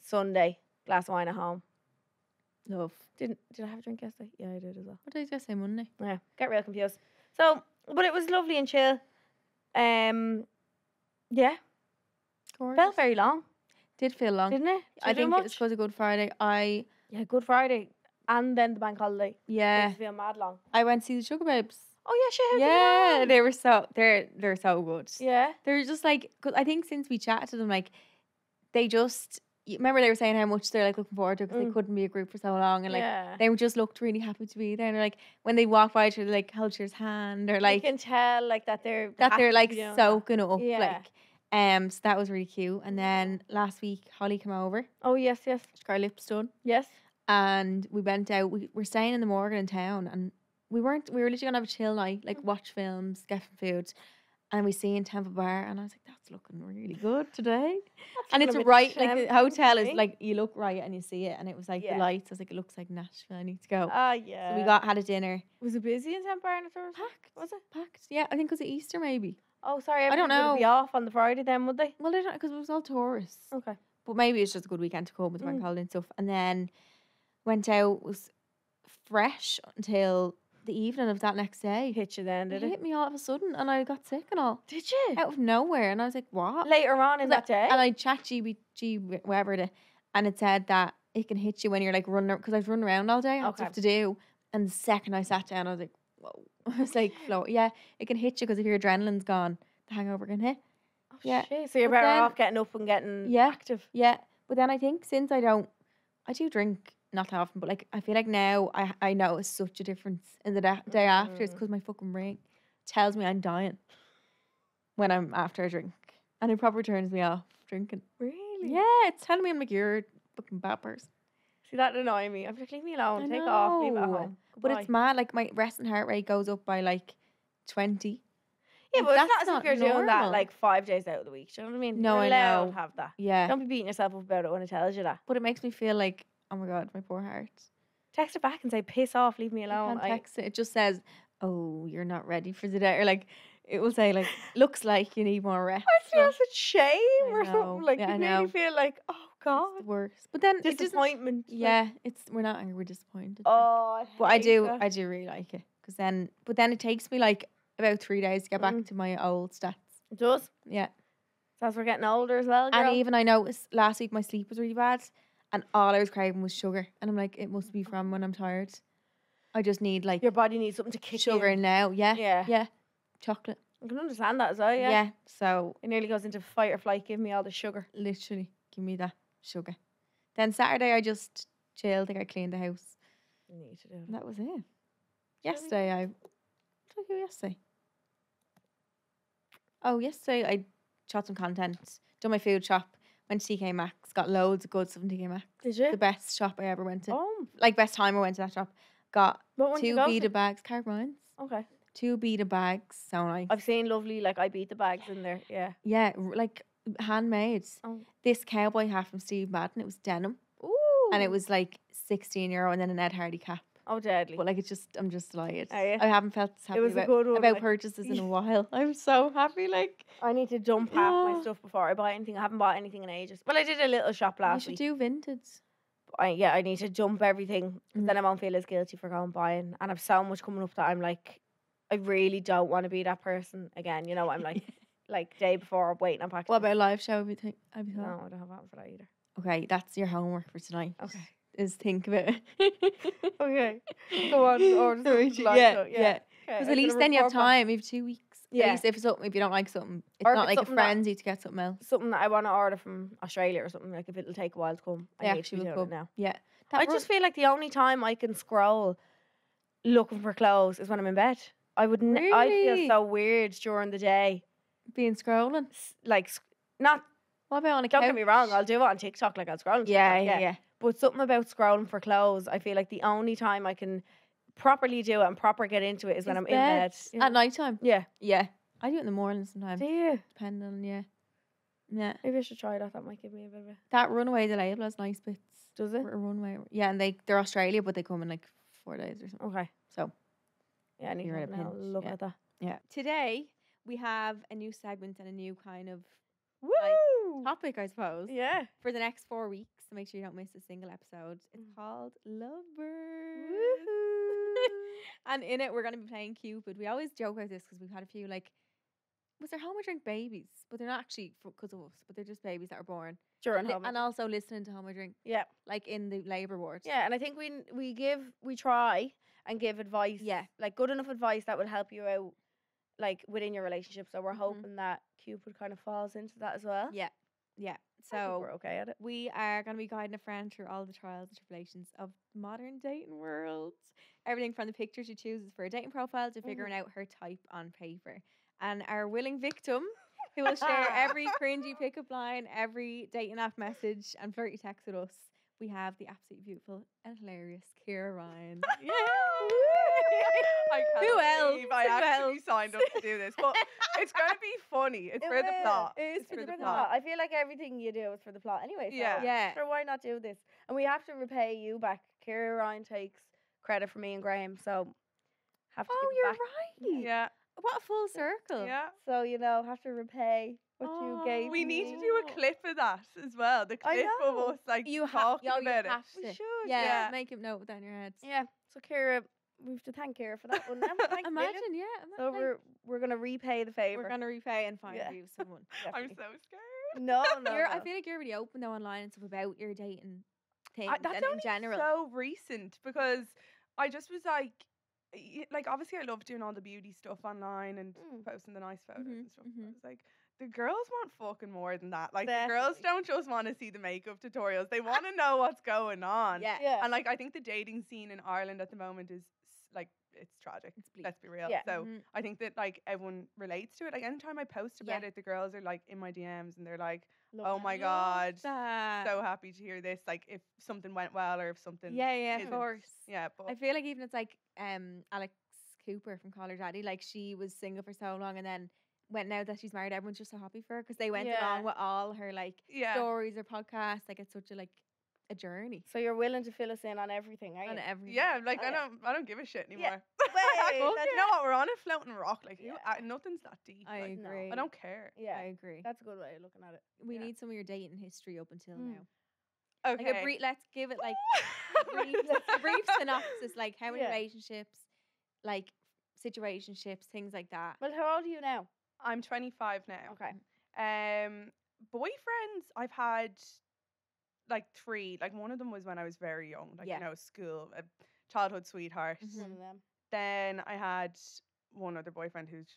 S2: Sunday, glass of wine at home.
S1: Love.
S2: Did I have a drink yesterday? Yeah, I did as well.
S1: What did I just say Monday?
S2: Yeah, get real confused. So, but it was lovely and chill. Yeah,
S1: Gorgeous.
S2: felt very long,
S1: Did feel long.
S2: didn't it?
S1: I
S2: Did it
S1: think
S2: much?
S1: it was because of Good Friday.
S2: Yeah, Good Friday and then the bank holiday.
S1: Yeah.
S2: It feel mad long.
S1: I went to see the Sugar Babes.
S2: Oh yeah, shit.
S1: Yeah, they were they're so good.
S2: Yeah.
S1: They're just like, 'cause I think since we chatted to them, like they just remember they were saying how much they're like looking forward to because they couldn't be a group for so long, and like
S2: yeah.
S1: they just looked really happy to be there. And they're like when they walk by each other, like hold each other's hand, or
S2: You
S1: like
S2: can tell like that they're
S1: they're like
S2: doing that.
S1: soaking up,
S2: Yeah.
S1: like so that was really cute. And then last week Holly came over,
S2: Oh yes, yes,
S1: she got her lips done,
S2: yes.
S1: and we went out. We were staying in the Morgan in town, and we were literally gonna have a chill night, like watch films, get some food. And we seen Temple Bar, and I was like, that's looking really good today. And it's
S2: looking a bit
S1: right, like the
S2: tempting
S1: hotel
S2: to
S1: is
S2: me.
S1: like, you look right and you see it, and it was like
S2: Yeah.
S1: the lights. I was like, it looks like Nashville, I need to go.
S2: Ah yeah.
S1: So we had a dinner.
S2: Was it busy in Temple Bar on a Thursday?
S1: Packed.
S2: Was it?
S1: Packed. Yeah, I think it was Easter maybe.
S2: Oh sorry,
S1: I don't
S2: everyone would be
S1: know.
S2: off on the Friday then, would they?
S1: Well, because it was all tourists.
S2: Okay.
S1: But maybe it's just a good weekend to come with bank
S2: Mm.
S1: holiday and stuff. And then went out, was fresh until the evening of that next day.
S2: Hit you then,
S1: It
S2: did it?
S1: hit me all of a sudden, and I got sick and all.
S2: Did you?
S1: Out of nowhere. And I was like, what?
S2: Later on in that day?
S1: And I chat GBG, whatever it is, and it said that it can hit you when you're like running, because I was running around all day, I had
S2: Okay.
S1: stuff to do. And the second I sat down, I was like, whoa. I was like, flow. Yeah, it can hit you because if your adrenaline's gone, the hangover can hit.
S2: Oh,
S1: yeah.
S2: shit. So you're
S1: But
S2: better
S1: then-
S2: off getting up and getting
S1: Yeah.
S2: active.
S1: Yeah. But then I think since I do drink not that often, but like I feel like now I notice such a difference in the day after. It's because my fucking brain tells me I'm dying when I'm after a drink. And it probably turns me off drinking.
S2: Really?
S1: Yeah, it's telling me I'm like, you're a fucking bad person.
S2: See, that annoy me. I'm like, leave me alone.
S1: I
S2: Take off. Leave it at
S1: know.
S2: home.
S1: But it's
S2: Goodbye.
S1: mad, like my resting heart rate goes up by like 20.
S2: Yeah,
S1: Like,
S2: but it's
S1: that's
S2: not as if
S1: not
S2: you're doing that
S1: normal.
S2: like 5 days out of the week. Do you know what I mean?
S1: No,
S2: You're
S1: I
S2: allowed
S1: know.
S2: to have that.
S1: Yeah.
S2: Don't be beating yourself up about it when it tells you that.
S1: But it makes me feel like, oh my God, my poor heart.
S2: Text it back and say, piss off, leave me
S1: I
S2: alone.
S1: can't text it. It just says, oh, you're not ready for the day. Or like, It will say like, looks like you need more rest.
S2: I feel
S1: So
S2: such shame or
S1: know.
S2: something. Like,
S1: Yeah,
S2: you
S1: I
S2: really
S1: know.
S2: feel like, oh,
S1: it's
S2: God.
S1: the worst. But then it doesn't.
S2: Disappointment. like,
S1: Yeah, we're not angry. We're disappointed. like.
S2: Oh,
S1: But I
S2: hate that.
S1: do really like it. But then it takes me like about 3 days to get back to my old stats.
S2: It does.
S1: Yeah.
S2: So as we're getting older as well, girl.
S1: And even I noticed last week my sleep was really bad, and all I was craving was sugar. And I'm like, it must be from when I'm tired. I just need like
S2: your body needs something to kick
S1: sugar
S2: in.
S1: now. Yeah.
S2: Yeah.
S1: Yeah. Chocolate.
S2: I can understand that as well, yeah.
S1: Yeah. So
S2: It nearly goes into fight or flight. Give me all the sugar.
S1: literally, give me that sugar. Then Saturday I just chilled. I cleaned the house.
S2: You need to do
S1: And that was it. Yesterday what did I do yesterday? Oh, yesterday I shot some content, done my food shop, went to TK Maxx, got loads of good stuff in TK Maxx.
S2: Did you?
S1: The best shop I ever went to.
S2: Oh.
S1: Like best time I went to that shop. Got
S2: What one did you
S1: 2
S2: go
S1: beaded
S2: to?
S1: bags, Ciara Ryan's.
S2: Okay.
S1: 2 beaded bags, so nice.
S2: I've seen lovely, like, I beat the bags in there. Yeah.
S1: Yeah, like handmade.
S2: Oh.
S1: This cowboy hat from Steve Madden, it was denim.
S2: Ooh.
S1: And it was like €16 and then an Ed Hardy cap.
S2: Oh, deadly.
S1: But like I'm just delighted.
S2: Are you?
S1: I haven't felt this happy
S2: was a
S1: about,
S2: good one,
S1: about
S2: like-
S1: purchases in a while. I'm so happy. Like
S2: I need to dump half my
S1: Yeah.
S2: stuff before I buy anything. I haven't bought anything in ages. Well, I did a little shop
S1: you
S2: last
S1: should
S2: week.
S1: do vintage.
S2: I need to dump everything. 'Cause then
S1: Mhm.
S2: I won't feel as guilty for going buying. And I've so much coming up that I'm like, I really don't want to be that person again. You know, I'm like day before waiting on packages.
S1: What about a live show? Have you thought?
S2: No, I don't have that for that either.
S1: Okay, that's your homework for tonight.
S2: Okay.
S1: Is think about it.
S2: Okay. Go on. Or just
S1: Right,
S2: like
S1: yeah,
S2: so,
S1: yeah. Because at least then you have time. You have 2 weeks.
S2: Yeah.
S1: At least if you don't like something, it's
S2: Or if
S1: not
S2: it's
S1: like a
S2: something that-
S1: frenzy to get something else.
S2: Something that I want to order from Australia or something. Like if it'll take a while to come,
S1: They
S2: I need to
S1: actually
S2: be
S1: will
S2: doing it
S1: come.
S2: now.
S1: Yeah.
S2: I just feel like the only time I can scroll looking for clothes is when I'm in bed. I I feel
S1: Really?
S2: so weird during the day.
S1: being scrolling.
S2: Like not.
S1: What about on a
S2: Don't
S1: couch?
S2: get me wrong. I'll do it on TikTok. Like I'll scroll on TikTok.
S1: Yeah.
S2: But something about scrolling for clothes, I feel like the only time I can properly do it and proper get into it is when I'm in bed. you know?
S1: At night time.
S2: Yeah.
S1: Yeah. I do it in the morning sometimes.
S2: Do you?
S1: Depending on yeah.
S2: Maybe I should try that. That might give me a bit of a.
S1: That runaway the label has nice bits.
S2: Does it?
S1: A runway. Yeah, and they're Australia, but they come in like 4 days or something.
S2: Okay.
S1: So
S2: Yeah, I need
S1: You're
S2: to
S1: at a
S2: now
S1: pinch,
S2: look
S1: yeah.
S2: at that.
S1: yeah. Today we have a new segment and a new kind of
S2: Woo!
S1: topic, I suppose,
S2: Yeah.
S1: for the next 4 weeks. So make sure you don't miss a single episode. It's called Lovebirds. And in it, we're going to be playing Cupid. We always joke about this because we've had a few, like, was there Home Drink babies? But they're not actually because of us, but they're just babies that are born.
S2: During
S1: Li-
S2: home.
S1: and also listening to Home Drink,
S2: Yeah.
S1: like in the labour ward.
S2: Yeah, and I think we try and give advice.
S1: Yeah.
S2: Like good enough advice that would help you out, like within your relationship. So we're
S1: Mhm.
S2: hoping that Cupid kind of falls into that as well.
S1: Yeah.
S2: I think
S1: So
S2: we're okay at it.
S1: we are going to be guiding a friend through all the trials and tribulations of modern dating world. Everything from the pictures she chooses for a dating profile to figuring out her type on paper. And our willing victim, who will share every cringy pickup line, every dating app message, and flirty text with us, we have the absolutely beautiful and hilarious Ciara Ryan. Yeah.
S3: I can't
S1: Who else?
S3: believe I
S1: Who
S3: actually
S1: else?
S3: signed up to do this, but it's going to be funny. It's for the plot.
S1: It is
S3: It's
S1: for the
S2: For the
S1: plot.
S2: plot. I feel like everything you do is for the plot anyway. So
S3: Yeah.
S1: Yeah.
S2: Sure, why not do this? And we have to repay you back. Ciara Ryan takes credit for me and Graham, so have to
S1: Oh,
S2: give it
S1: you're
S2: back.
S1: right.
S3: Yeah,
S1: What a full circle.
S3: yeah.
S2: So have to repay what you
S1: Oh,
S2: gave.
S3: We need
S2: me.
S3: to do a clip of that as well. The
S2: I
S3: clip of
S2: know.
S3: us like
S1: You have
S3: talking about it.
S1: to.
S2: We should.
S1: Yeah,
S3: yeah.
S1: make him note down your head.
S2: Yeah. So Ciara, we have to thank Ciara for that one. Now. Thanks, million.
S1: Imagine, yeah.
S2: So we're gonna repay the favor.
S1: we're gonna repay and find
S2: Yeah.
S1: you someone.
S3: I'm
S2: Definitely.
S3: so scared.
S2: No, no,
S1: I
S2: no.
S1: feel like you're really open though online and stuff about your dating things
S3: That's
S1: and
S3: only
S1: in general.
S3: so recent because I just was like obviously I love doing all the beauty stuff online and posting the nice photos and stuff. But I was like, the girls want fucking more than that. Like the girls
S2: Definitely.
S3: don't just want to see the makeup tutorials; they want to know what's going on.
S1: Yeah.
S2: Yeah.
S3: And like I think the dating scene in Ireland at the moment is like it's tragic.
S1: It's bleak.
S3: Let's be real.
S2: Yeah.
S3: So
S1: Mhm.
S3: I think that like everyone relates to it. Like anytime I post about it, the girls are like in my DMs and they're like, "Oh my god,
S1: That.
S3: so happy to hear this." Like if something went well or if something
S1: yeah, of
S3: isn't.
S1: course.
S3: Yeah, but
S1: I feel like even it's like Alex Cooper from Call Her Daddy, like she was single for so long and then now that she's married, everyone's just so happy for her because they went
S2: Yeah.
S1: along with all her like
S3: yeah.
S1: stories or podcasts. Like it's such a like a journey
S2: So you're willing to fill us in on everything, are you?
S1: on everything.
S3: Yeah, like
S2: Oh,
S3: I don't give a shit anymore.
S2: Wait,
S3: You
S2: that's-
S3: know what? We're on a floating rock. Like
S2: Yeah.
S3: nothing's that deep.
S1: I
S3: like,
S2: no.
S1: agree.
S3: I don't care.
S2: Yeah,
S1: I agree.
S2: that's a good way of looking at it.
S1: We
S3: Yeah.
S1: need some of your dating history up until
S2: Mm.
S1: now.
S3: Okay.
S1: Like a brief, let's give it like a brief synopsis, like how many
S2: Yeah.
S1: relationships, like situationships, things like that.
S2: Well, how old are you now?
S3: I'm 25 now.
S2: Okay.
S3: Boyfriends, I've had like 3. Like one of them was when I was very young, like
S1: Yeah.
S3: school, a childhood sweetheart.
S1: Mhm.
S2: One of them.
S3: Then I had one other boyfriend who's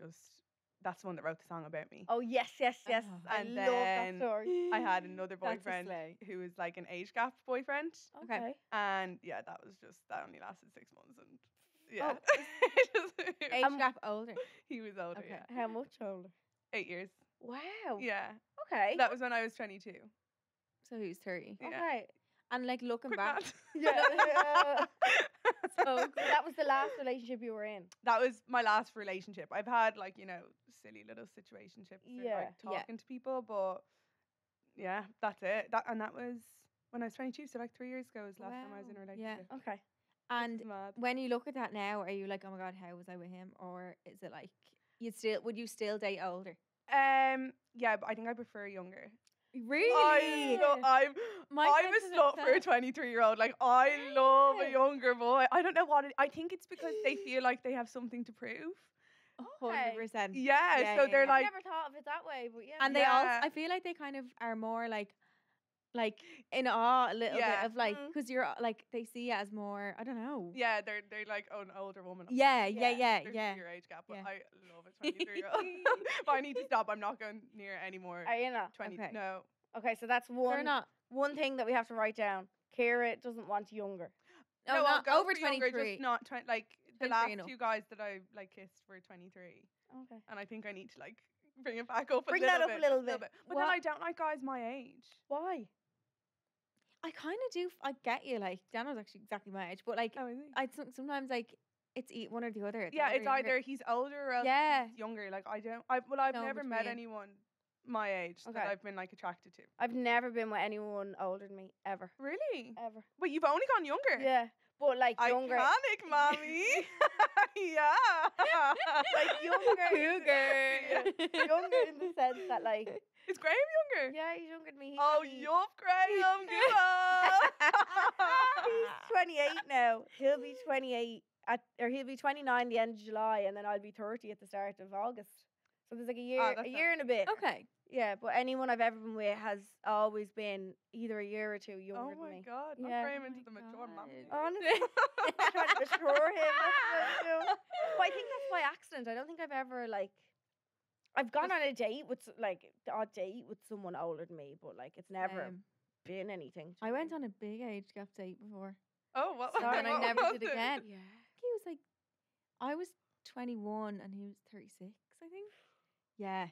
S3: that's the one that wrote the song about me.
S2: Oh yes, yes, yes.
S1: Oh.
S2: I
S3: And
S2: love that
S3: then
S2: story.
S3: I had another
S1: That's a
S3: boyfriend
S1: slay.
S3: who was like an age gap boyfriend,
S1: Okay.
S3: and yeah, that only lasted 6 months, and yeah,
S1: Age gap older.
S3: he was older.
S1: Okay.
S3: Yeah,
S2: How much older?
S3: 8 years.
S2: Wow.
S3: Yeah,
S2: Okay.
S3: that was when I was 22.
S1: So who's 30.
S3: Yeah.
S2: Okay.
S1: And like looking
S3: Quick
S1: back,
S3: math.
S2: Yeah.
S1: so
S2: So that was the last relationship you were in.
S3: That was my last relationship. I've had like silly little situationships,
S2: Yeah.
S3: like talking to people, but yeah, that's it. That was when I was 22. So like 3 years ago was the last time I was in a
S1: Wow. Yeah.
S3: relationship.
S2: Okay.
S1: and
S3: Mad.
S1: when you look at that now, are you like, oh my god, how was I with him, or is it like would you still date older?
S3: Yeah, but I think I prefer younger.
S1: Really?
S3: I'm
S1: My
S3: a
S1: friends is
S3: slut for a
S1: obsessed.
S3: 23-year-old. Like I love a
S1: Yeah.
S3: younger boy. I don't know what I think it's because they feel like they have something to prove.
S1: 100%.
S3: Yeah,
S1: Yeah,
S3: so
S1: yeah,
S3: they're
S1: yeah.
S3: like
S2: I've never thought of it that way, but yeah.
S1: And they also,
S3: Yeah.
S1: I feel like they kind of are more like in awe a little
S3: Yeah.
S1: bit of like,
S2: Mm.
S1: because you're like, they see you as more, I don't know.
S3: yeah, they're like an older woman.
S1: Yeah,
S2: Yeah,
S3: There's your age gap, but
S1: Yeah.
S3: I love a 23-year-old. But I need to stop. I'm not going near anymore.
S2: Are you not?
S3: 20.
S1: Okay.
S3: No.
S2: Okay, so that's
S1: They're
S2: one
S1: not.
S2: one thing that we have to write down. Kira doesn't want younger.
S1: No,
S3: I'll
S1: not
S3: go
S1: over
S3: for younger,
S1: 23.
S3: just not 20. Like the
S1: 23
S3: last
S1: enough.
S3: 2 guys that I like kissed were 23,
S2: Okay.
S3: and I think I need to like bring it back up
S2: Bring
S3: a little
S2: that up
S3: bit,
S2: a little bit.
S3: But
S1: What-
S3: then I don't like guys my age.
S2: Why?
S1: I kind of do. I get you. Like, Dano's actually exactly my age, but like,
S3: Oh, is he?
S1: sometimes like it's one or the other.
S3: Yeah,
S1: older
S3: it's
S1: or younger.
S3: either he's older or else
S1: Yeah.
S3: he's younger. Like I've
S1: No,
S3: never met
S1: between.
S3: anyone my age
S2: Okay.
S3: that I've been like attracted to.
S2: I've never been with anyone older than me ever.
S3: Really?
S2: Ever.
S3: But you've only gone younger.
S2: Yeah. But like younger.
S3: Iconic, mommy. Yeah.
S2: Like younger.
S1: Cougar.
S2: Younger in the sense that like
S3: Is Graham younger?
S2: yeah, he's younger than me. He's
S3: Oh,
S2: 20
S3: yup, Graham. Give up.
S2: He's 28 now. He'll be 28 he'll be 29 the end of July, and then I'll be 30 at the start of August. So there's like a year,
S3: that's
S2: a year and a bit.
S1: Okay.
S2: Yeah, but anyone I've ever been with has always been either a year or 2 younger
S3: Oh
S2: than
S3: my
S2: me.
S3: god. Not
S2: Yeah.
S3: Graham
S1: Oh
S3: into
S1: my
S3: the mature
S1: God.
S3: mommy.
S2: Honestly, I'm trying to mature him. That's what I'm doing. But I think that's by accident. I don't think I've ever like. I've gone on a date with like the odd date with someone older than me, but like it's never been anything.
S1: I went on a big age gap date before.
S3: Oh, what?
S1: And then I
S3: what
S1: never
S3: was
S1: did
S3: it?
S1: again.
S2: Yeah.
S1: He was like, I was 21 and he was 36, I think. Yeah.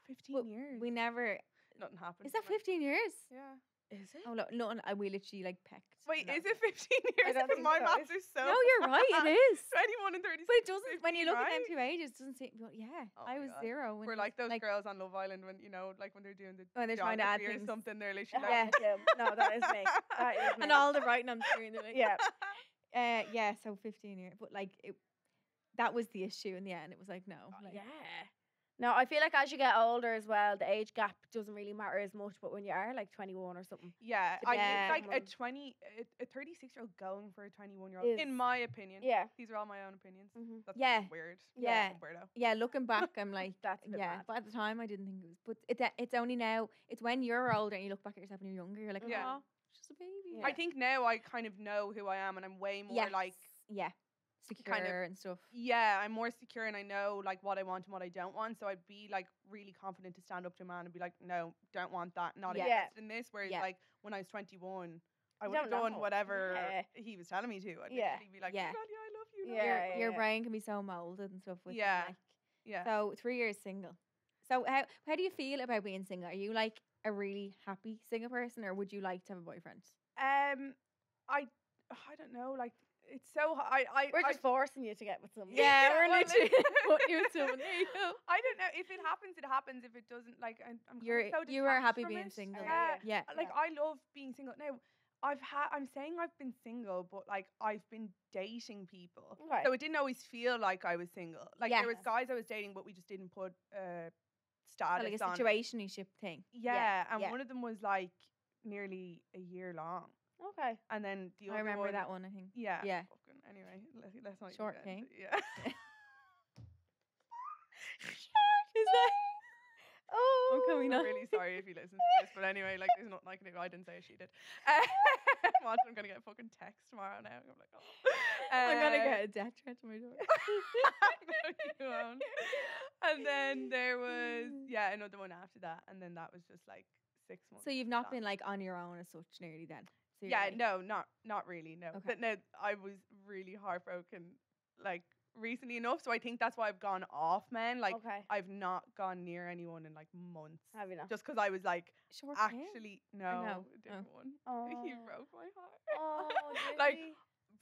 S3: 15
S1: Well,
S3: years.
S1: We never.
S3: Nothing happened.
S1: Is that
S3: to me.
S1: 15 years?
S3: Yeah.
S2: Is it?
S1: Oh, no, nothing. We literally like pecked.
S3: Wait,
S1: and
S3: is
S1: that
S3: it 15 years?
S2: don't
S3: Because
S2: think
S3: my
S2: so.
S3: maths are so.
S1: No, you're right. It is.
S3: 21 and 36.
S1: But it doesn't. When you
S3: 15,
S1: look at them
S3: right?
S1: 2 ages, it doesn't seem. Well, yeah,
S3: Oh
S1: I
S3: my
S1: was
S3: God.
S1: 0. When
S3: We're
S1: it
S3: like
S1: was,
S3: those girls on Love Island when like when they're doing the
S1: When they're trying to add
S3: geography or
S1: things.
S3: something. They're literally
S2: Yeah.
S3: like,
S2: No, that is me. That is me.
S1: and all the writing on the screen. They're like,
S2: Yeah.
S1: yeah. So 15 years, but like that was the issue in the end. It was like no. Like,
S2: Yeah. No, I feel like as you get older as well, the age gap doesn't really matter as much. But when you are like 21 or something,
S3: Yeah,
S1: Yeah.
S3: I think like
S2: Someone-
S3: a 36-year-old going for a 21-year-old, in
S2: Is-
S3: my opinion.
S2: yeah.
S3: These are all my own opinions.
S2: Mhm.
S3: That's
S1: Yeah.
S3: weird.
S1: Yeah.
S3: I'm a weirdo.
S1: Yeah, looking back, I'm like,
S2: That's a bit
S1: yeah.
S2: mad.
S1: But at the time, I didn't think it was. But it's only now. It's when you're older and you look back at yourself when you're younger. You're like,
S3: Yeah.
S1: oh, it's just a baby.
S2: Yeah.
S3: I think now I kind of know who I am, and I'm way more
S1: Yes.
S3: like,
S1: yeah, secure
S3: kind of-
S1: and stuff.
S3: yeah, I'm more secure, and I know like what I want and what I don't want. So I'd be like really confident to stand up to a man and be like, no, don't want that, not
S1: Yeah.
S3: interested in this. Whereas
S1: Yeah.
S3: like when I was 21, I
S2: You
S3: would have
S2: don't
S3: done
S2: know.
S3: whatever
S2: Yeah.
S3: he was telling me to. I'd
S2: Yeah.
S3: literally be like,
S1: Yeah.
S3: oh God, yeah, I love you. love
S2: Yeah,
S3: you."
S1: Your
S2: yeah.
S1: brain can be so molded and stuff. With
S3: Yeah.
S1: Like,
S3: Yeah.
S1: so 3 years single. So how do you feel about being single? Are you like a really happy single person, or would you like to have a boyfriend?
S3: I don't know, like it's so
S2: we're just forcing you to get with someone.
S1: Yeah, we're
S3: well,
S1: literally putting you with someone. There you go.
S3: I don't know if it happens, it happens. If it doesn't, like I'm kind of so
S1: You are
S3: detached
S1: happy
S3: from
S1: being
S3: it.
S1: single.
S2: Yeah.
S1: Yeah.
S3: Like I love being single. Now, I'm saying I've been single, but like I've been dating people.
S2: Okay.
S3: So it didn't always feel like I was single. Like there was
S1: Yes.
S3: guys I was dating, but we just didn't put
S1: So
S3: status
S1: like a
S3: on it.
S1: situationship thing.
S3: Yeah, and
S1: yeah.
S3: one of them was like nearly a year long.
S2: Okay.
S3: And then the
S1: I
S3: other
S1: remember
S3: one,
S1: that one, I think.
S3: Yeah.
S1: Yeah.
S3: Fucking, anyway, let's not
S1: Short
S3: get into
S1: king.
S3: it. Yeah.
S1: Is that?
S2: Oh.
S1: I'm coming
S3: I'm
S1: on.
S3: really sorry if you listen to this, but anyway, like there's nothing I can do. I didn't say it, she did. Watch, I'm gonna get a fucking text tomorrow now. I'm like, oh.
S1: I'm gonna get a death threat to my door.
S3: No, you won't. And then there was another one after that, and then that was just like 6 months.
S1: So you've not
S3: long.
S1: been like on your own as such nearly then. So you're
S3: Yeah,
S1: like,
S3: no, not really, no.
S1: Okay.
S3: But no, I was really heartbroken, like recently enough. So I think that's why I've gone off men. Like
S2: Okay.
S3: I've not gone near anyone in like months.
S2: Have you not?
S3: Just because I was like,
S1: short king?
S3: actually,
S1: no?
S3: no, a different one. He
S2: Oh.
S3: broke my heart.
S2: Oh, did
S3: Like,
S2: he?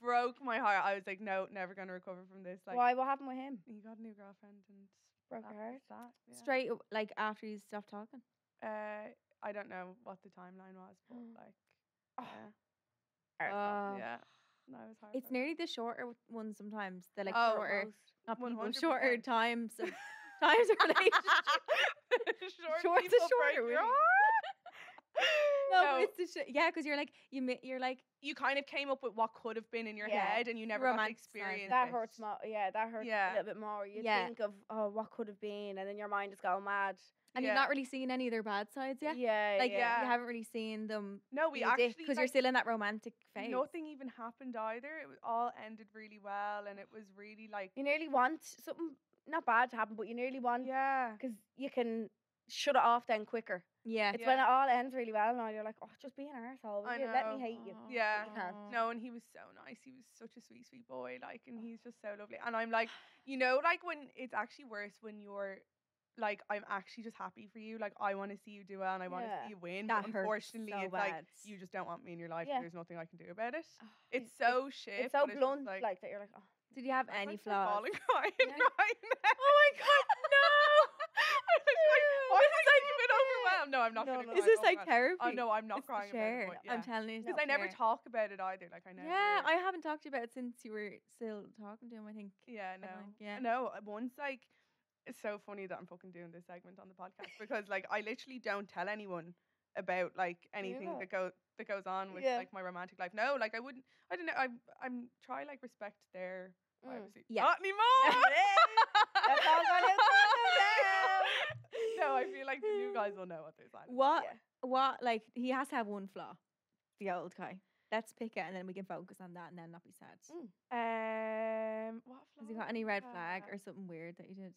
S3: Broke my heart. I was like, no, never gonna recover from this. Like,
S2: Why? What happened with him?
S3: he got a new girlfriend and
S2: Broke
S3: that
S2: your heart?
S3: was that. Yeah.
S1: Straight like after you stopped talking.
S3: I don't know what the timeline was, but like,
S2: Oh.
S3: yeah, yeah. No, it was hard.
S1: It's nearly the shorter ones sometimes. The like
S3: Oh,
S1: shorter,
S2: most.
S1: not people,
S3: 100%.
S1: shorter times of times of relationship. Short
S3: people
S1: to shorter,
S3: break your
S1: really.
S3: heart.
S1: No,
S3: No.
S1: it's the yeah, because you're like you're like
S3: You kind of came up with what could have been in your
S2: Yeah.
S3: head, and you never got to
S1: Romanticize
S3: experience
S2: That
S3: it.
S2: hurts more. Yeah, that hurts
S3: Yeah.
S2: a little bit more. You
S1: Yeah.
S2: think of what could have been, and then your mind is going mad.
S1: and
S3: Yeah.
S1: you've not really seen any of their bad sides yet.
S2: Yeah,
S1: Like
S3: yeah.
S1: you haven't really seen them.
S3: No, we
S1: be a
S3: actually
S1: because you're still in that romantic phase.
S3: nothing even happened either. It was all ended really well, and it was really like
S2: You nearly want something not bad to happen, but you nearly want
S3: yeah.
S2: because you can shut it off then quicker.
S1: Yeah.
S2: It's when it all ends really well, and you're like, oh, just be an arsehole.
S3: I
S2: Let me
S3: know.
S2: hate you.
S3: Yeah.
S2: You can't.
S3: No, and he was so nice. He was such a sweet, sweet boy. Like, and he's just so lovely. And I'm like, like when it's actually worse when you're like, I'm actually just happy for you. Like, I want to see you do well, and I want to
S2: Yeah.
S3: see you win.
S1: That
S3: But
S1: hurts
S3: unfortunately,
S1: so
S3: it's like
S1: bad.
S3: you just don't want me in your life.
S2: Yeah.
S3: And there's nothing I can do about it.
S1: Oh,
S3: It's so shit.
S2: It's so
S3: but
S2: blunt,
S3: just
S2: like that. You're like, oh,
S1: Did you have
S3: I
S1: any
S3: might start
S1: flaws?
S3: bawling crying
S2: Yeah.
S3: right now.
S1: Oh my god, no!
S3: Why was I even overwhelmed? No, I'm not
S2: No,
S3: gonna
S2: no.
S3: cry.
S1: Is this
S3: don't
S1: like
S3: cry.
S1: therapy?
S3: Oh no, I'm not
S1: It's the
S3: crying about
S1: share.
S3: it. But yeah.
S1: I'm telling you,
S3: Because
S1: it's
S3: I never
S1: share.
S3: talk about it either. Like I never.
S1: Yeah, I haven't talked to you about it since you were still talking to him. I think.
S3: Yeah,
S1: I'm
S3: no.
S1: like, yeah.
S3: No, once like it's so funny that I'm fucking doing this segment on the podcast because like I literally don't tell anyone about like anything
S2: not?
S3: that goes on with
S2: Yeah.
S3: like my romantic life. No, like I don't know. I'm try like respect their privacy.
S1: Yeah.
S3: Not anymore.
S2: That's all gone out the window
S3: No, I feel like the new guys will know what they're saying.
S1: What?
S2: Yeah.
S1: What? Like he has to have one flaw. The old guy. Let's pick it, and then we can focus on that, and then not be sad.
S3: What
S1: Has he
S3: flaw
S1: got any
S3: did
S1: red
S3: he
S1: flag
S3: have?
S1: or something weird that you did?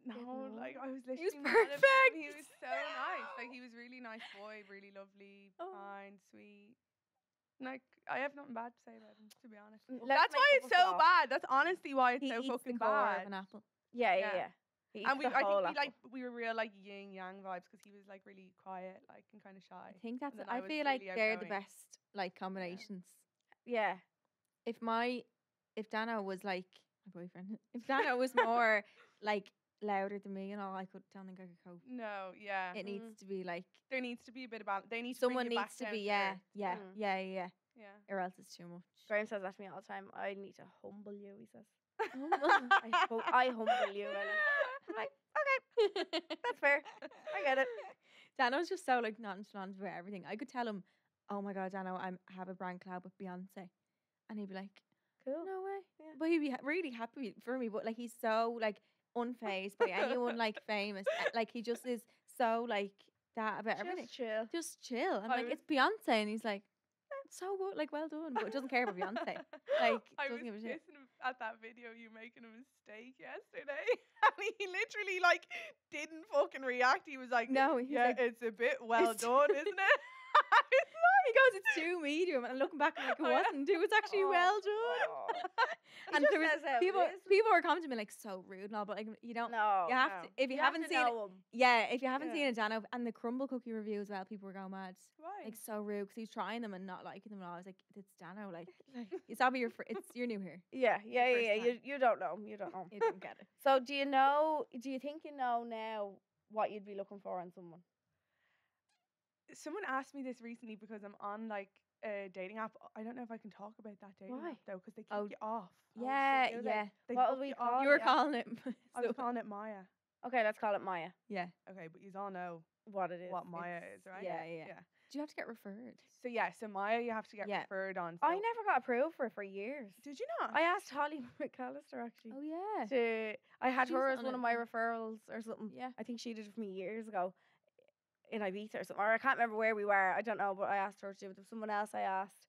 S3: No,
S2: know.
S3: like I was
S1: was
S3: literally mad at him. He
S1: perfect.
S3: was so nice. Like he was really nice boy, really lovely,
S1: Oh.
S3: kind, sweet. Like I have nothing bad to say about him, to be honest.
S2: Let's
S3: That's
S2: make
S3: why
S2: up
S3: it's
S2: a
S3: so
S2: flaw.
S3: bad. That's honestly why it's
S1: He
S3: so
S1: eats
S3: fucking
S1: the core
S3: bad.
S1: of an apple.
S2: Yeah,
S3: Yeah.
S2: yeah. He eats
S3: And
S2: the
S3: I
S2: whole
S3: think
S2: apple.
S3: we were real like yin yang vibes because he was like really quiet, like and kind of shy.
S1: I think that's.
S3: then
S1: I
S3: I was
S1: feel like
S3: really
S1: they're the
S3: outgoing.
S1: best like combinations.
S2: Yeah.
S1: If Dano was like my boyfriend, if Dano was more like louder than me and all, I don't think I could cope.
S3: No, yeah.
S1: It needs to be like
S3: There needs to be a bit of balance. They need to
S1: someone
S3: bring you
S1: needs
S3: back
S1: to
S3: down
S1: be
S3: earth.
S1: yeah,
S2: Mm.
S3: Yeah.
S1: or else it's too much.
S2: Graham says that to me all the time. I need to humble you, he says.
S1: Humble.
S2: I humble you, Ellie. I'm like, okay, that's fair. I get it.
S1: Dano's just so like nonchalant about everything. I could tell him, "Oh my god, Dano, I have a brand collab with Beyonce," and he'd be like,
S2: Cool.
S1: "No way."
S2: Yeah.
S1: But he'd be really happy for me. But like he's so like unfazed by anyone like famous. Like he just is so like that about everything.
S2: Just chill.
S1: Just chill. I'm
S3: I
S1: like,
S3: was-
S1: it's Beyonce, and he's like, "It's so good, like well done," but doesn't care about Beyonce. Like
S3: I
S1: doesn't
S3: was
S1: give a shit.
S3: pissing at that video you making a mistake yesterday, and he literally like didn't fucking react. He was like,
S1: No, he's
S3: yeah,
S1: like,
S3: it's a bit well
S1: "It's-
S3: done, isn't it?"
S1: He goes, "It's too medium," and looking back, I'm like, "It wasn't. It was actually
S2: Oh.
S1: well done."
S2: Oh.
S1: And
S2: just
S1: there was
S2: says how it
S1: people
S2: is.
S1: people were commenting me like so rude and all, but like you don't.
S2: No.
S1: You have
S3: no.
S1: to if you,
S2: You have
S1: haven't
S2: to
S1: seen it.
S2: know 'em.
S1: Yeah, if you haven't
S3: Yeah.
S1: seen it, Dano, and the crumble cookie review as well, people were going mad.
S3: Why?
S1: Like so rude because he's trying them and not liking them and all. I was like, it's Dano, like it's obviously you're new here.
S2: Yeah, yeah,
S1: first
S2: yeah.
S1: time.
S2: You don't know. You don't know.
S1: You don't get it.
S2: So do you think you know now what you'd be looking for in someone?
S3: someone asked me this recently because I'm on like a dating app. I don't know if I can talk about that dating
S2: Why?
S3: app though, because they kick
S1: Oh,
S3: you off.
S1: Yeah,
S2: do they?
S1: yeah.
S3: They
S2: What
S3: kick
S2: will we
S3: you
S2: call
S3: off.
S1: You were
S2: yeah.
S1: calling it.
S3: I was calling it Maya.
S2: Okay, let's call it Maya.
S1: Yeah.
S3: Okay, but you all know
S2: What it is.
S3: what Maya
S2: It's-
S3: is, right?
S1: Yeah. Do you have to get referred?
S3: So Maya, you have to get
S1: Yeah.
S3: referred on.
S2: I
S3: so-
S2: never got approved for years.
S3: Did you not?
S2: I asked Holly McAllister actually.
S1: Oh yeah.
S2: I had
S1: She's
S2: her as
S1: on
S2: one
S1: it,
S2: of my
S1: yeah.
S2: referrals or something.
S1: Yeah.
S2: I think she did it for me years ago in Ibiza or something. Or I can't remember where we were. I don't know, but I asked her to do it. There was someone else I asked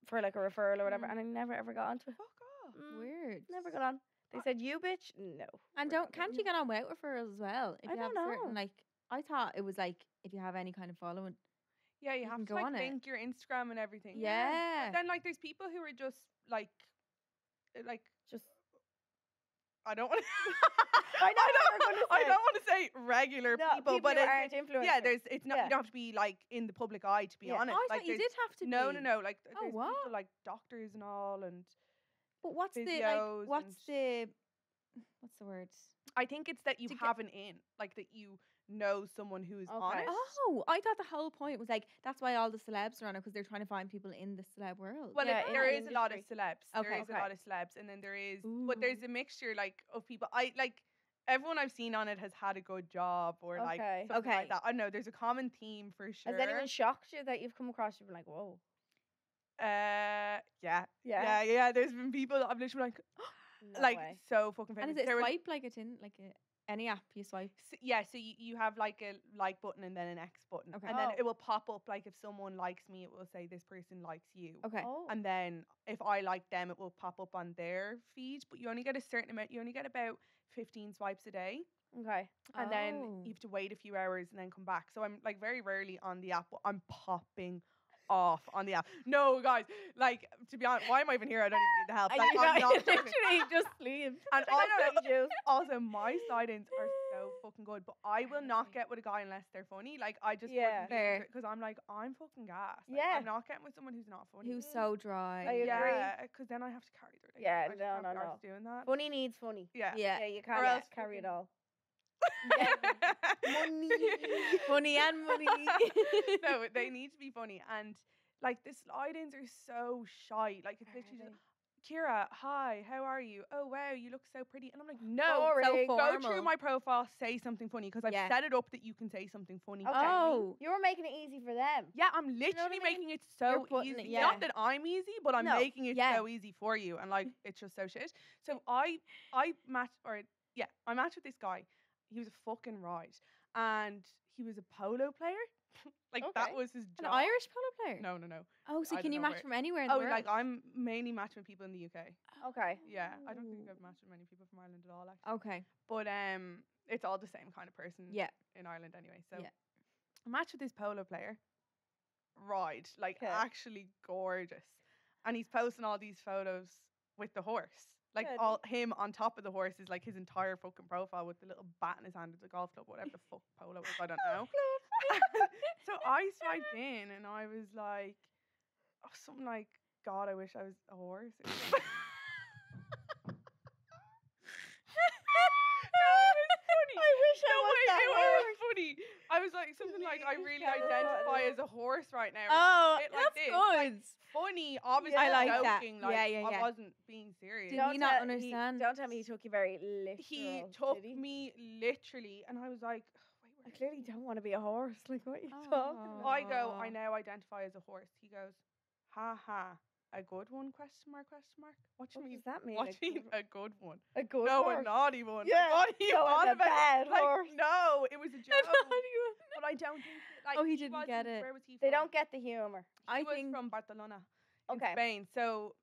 S2: for like a referral or whatever, and I never ever got onto it.
S3: Fuck off.
S1: Weird.
S2: Never got on. They said, you bitch? No.
S1: And can't you get on without referrals as well? If
S2: I
S1: you have
S2: don't
S1: certain
S2: know.
S1: like, I thought it was like if you have any kind of following.
S3: Yeah, you
S1: You
S3: have
S1: can
S3: to
S1: go
S3: like
S1: on it.
S3: link your Instagram and everything.
S1: Yeah.
S3: But then like there's people who are just like
S2: Just
S3: I don't want
S2: I know what you're gonna
S3: I
S2: say.
S3: don't want to say regular
S2: No,
S3: people, but
S2: who
S3: it's,
S2: aren't influencers.
S3: yeah, it's not
S2: Yeah.
S3: you don't have to be like in the public eye to be
S2: Yeah.
S3: honest.
S1: I
S3: like
S1: thought you
S3: there's-
S1: did have to
S3: No,
S1: be.
S3: like
S1: Oh,
S3: there's
S1: what?
S3: people like doctors and all, and
S1: But what's the
S3: physios
S1: like? What's the word?
S3: I think it's that you
S1: To get-
S3: have an in, like that you know someone who is
S2: Okay.
S3: honest.
S1: Oh, I thought the whole point was like that's why all the celebs are on it because they're trying to find people in the celeb world.
S3: Well,
S2: Yeah, in
S3: there
S2: the
S3: is a lot of celebs. There
S1: Okay.
S3: is a
S2: Okay.
S3: lot of celebs, and then there is, but there's
S1: Ooh.
S3: a mixture like of people. I like everyone I've seen on it has had a good job or like
S2: Okay.
S3: something
S1: Okay.
S3: like that. I don't know. There's a common theme for sure.
S2: Has anyone shocked you that you've come across? You've been like, whoa.
S3: Yeah.
S2: Yeah?
S3: There's been people that I've literally
S2: No
S3: like
S2: way.
S3: so fucking
S1: And
S3: famous.
S1: is it
S3: There was-
S1: swipe like it's in like any app you swipe?
S3: yeah, so you have like a like button and then an X button,
S1: Okay.
S3: and then
S2: Oh.
S3: it will pop up like if someone likes me, it will say this person likes you.
S1: Okay.
S2: Oh.
S3: And then if I like them, it will pop up on their feed. But you only get a certain amount. You only get about 15 swipes a day,
S2: Okay.
S3: and then
S1: Oh.
S3: you have to wait a few hours and then come back. So I'm like very rarely on the app, but I'm popping off on the app. No, guys, like to be honest, why am I even here? I don't even need the help. Like, I'm not joking.
S2: literally just leave.
S3: And
S2: I know.
S3: also my slide-ins are so fucking good, but I will not get with a guy unless they're funny. Like I just
S2: Yeah.
S3: wouldn't because I'm like I'm fucking gas. Like,
S2: Yeah.
S3: I'm not getting with someone who's not funny.
S1: Who's so dry?
S2: I agree.
S3: Yeah, because then I have to carry their day.
S2: Yeah,
S3: I just
S2: no,
S3: can't be
S2: no,
S3: arsed
S2: no.
S3: doing that.
S2: Funny needs funny.
S3: Yeah.
S1: Yeah.
S2: Yeah, you
S3: Or
S2: can't
S3: else
S2: carry it
S3: fucking-
S2: all.
S1: Money. Money and money.
S3: No, they need to be funny, and like the slide-ins are so shy. Like it's literally just, Ciara, hi, how are you? Oh wow, you look so pretty. And I'm like, no,
S2: Boring.
S3: go through
S1: formal.
S3: my profile, say something funny because I've
S1: Yeah.
S3: set it up that you can say something funny.
S2: Okay.
S1: Oh.
S2: You're making it easy for them.
S3: Yeah, I'm
S2: what I
S3: literally
S2: mean?
S3: making it so
S1: You're putting
S3: easy.
S1: it- yeah.
S3: Not that I'm easy, but I'm
S2: No,
S3: making it
S1: yeah.
S3: so easy for you, and like it's just so shit. So I matched I matched with this guy. He was a fucking ride, and he was a polo player. Like that
S2: Okay.
S3: was his
S1: An
S3: job.
S1: Irish polo player.
S3: No, no.
S1: Oh, so
S3: I
S1: can
S3: don't
S1: you
S3: know
S1: match
S3: where-
S1: from anywhere in the
S3: Oh,
S1: world?
S3: like I'm mainly matching with people in the UK.
S2: Okay.
S3: Yeah, I don't think
S1: Oh.
S3: I've matched with many people from Ireland at all, actually.
S1: Okay.
S3: But it's all the same kind of person.
S1: Yeah.
S3: In Ireland anyway. So
S1: Yeah.
S3: I matched with this polo player. Ride, like
S2: 'Kay.
S3: actually gorgeous, and he's posting all these photos with the horse. Like
S2: Good.
S3: all him on top of the horse is like his entire fucking profile with the little bat in his hand at the golf club, whatever the fuck polo is, I don't know. So I swiped in and I was like, oh, something like, God, I wish I was a horse. It was funny.
S2: I wish I was that
S3: It
S2: horse.
S3: was funny. I was like something like I really identify as a horse right now.
S1: Oh,
S3: Bit like
S1: that's
S3: this,
S1: good.
S3: like, funny, obviously
S2: I like
S1: that.
S3: joking. Like,
S1: Yeah, yeah,
S3: I
S1: yeah.
S3: wasn't being serious.
S1: Did he not understand?
S2: Don't tell me he took you very literal.
S3: He took
S2: did he?
S3: me literally, and I was like, wait,
S2: I clearly don't want to be a horse. Like, what are you talking
S1: Oh.
S2: about?
S3: I go, I
S1: Aw.
S3: now identify as a horse. He goes, ha ha, a good one? Question mark? What do you
S2: What
S3: mean?
S2: does that mean?
S3: What do you mean a good one?
S2: A good
S3: No,
S2: horse?
S3: a naughty one. Like,
S2: Yeah,
S3: what are you
S2: so it's
S3: on
S2: a
S3: about?
S2: bad
S3: Like,
S2: horse.
S3: no, it was a joke. But I don't think that, like,
S1: Oh, he didn't
S3: wasn't-
S1: get it.
S3: Where was he
S2: They
S3: from?
S2: don't get the humor.
S3: He
S1: I
S3: was
S1: think
S3: from Barcelona, in
S2: Okay.
S3: Spain. So,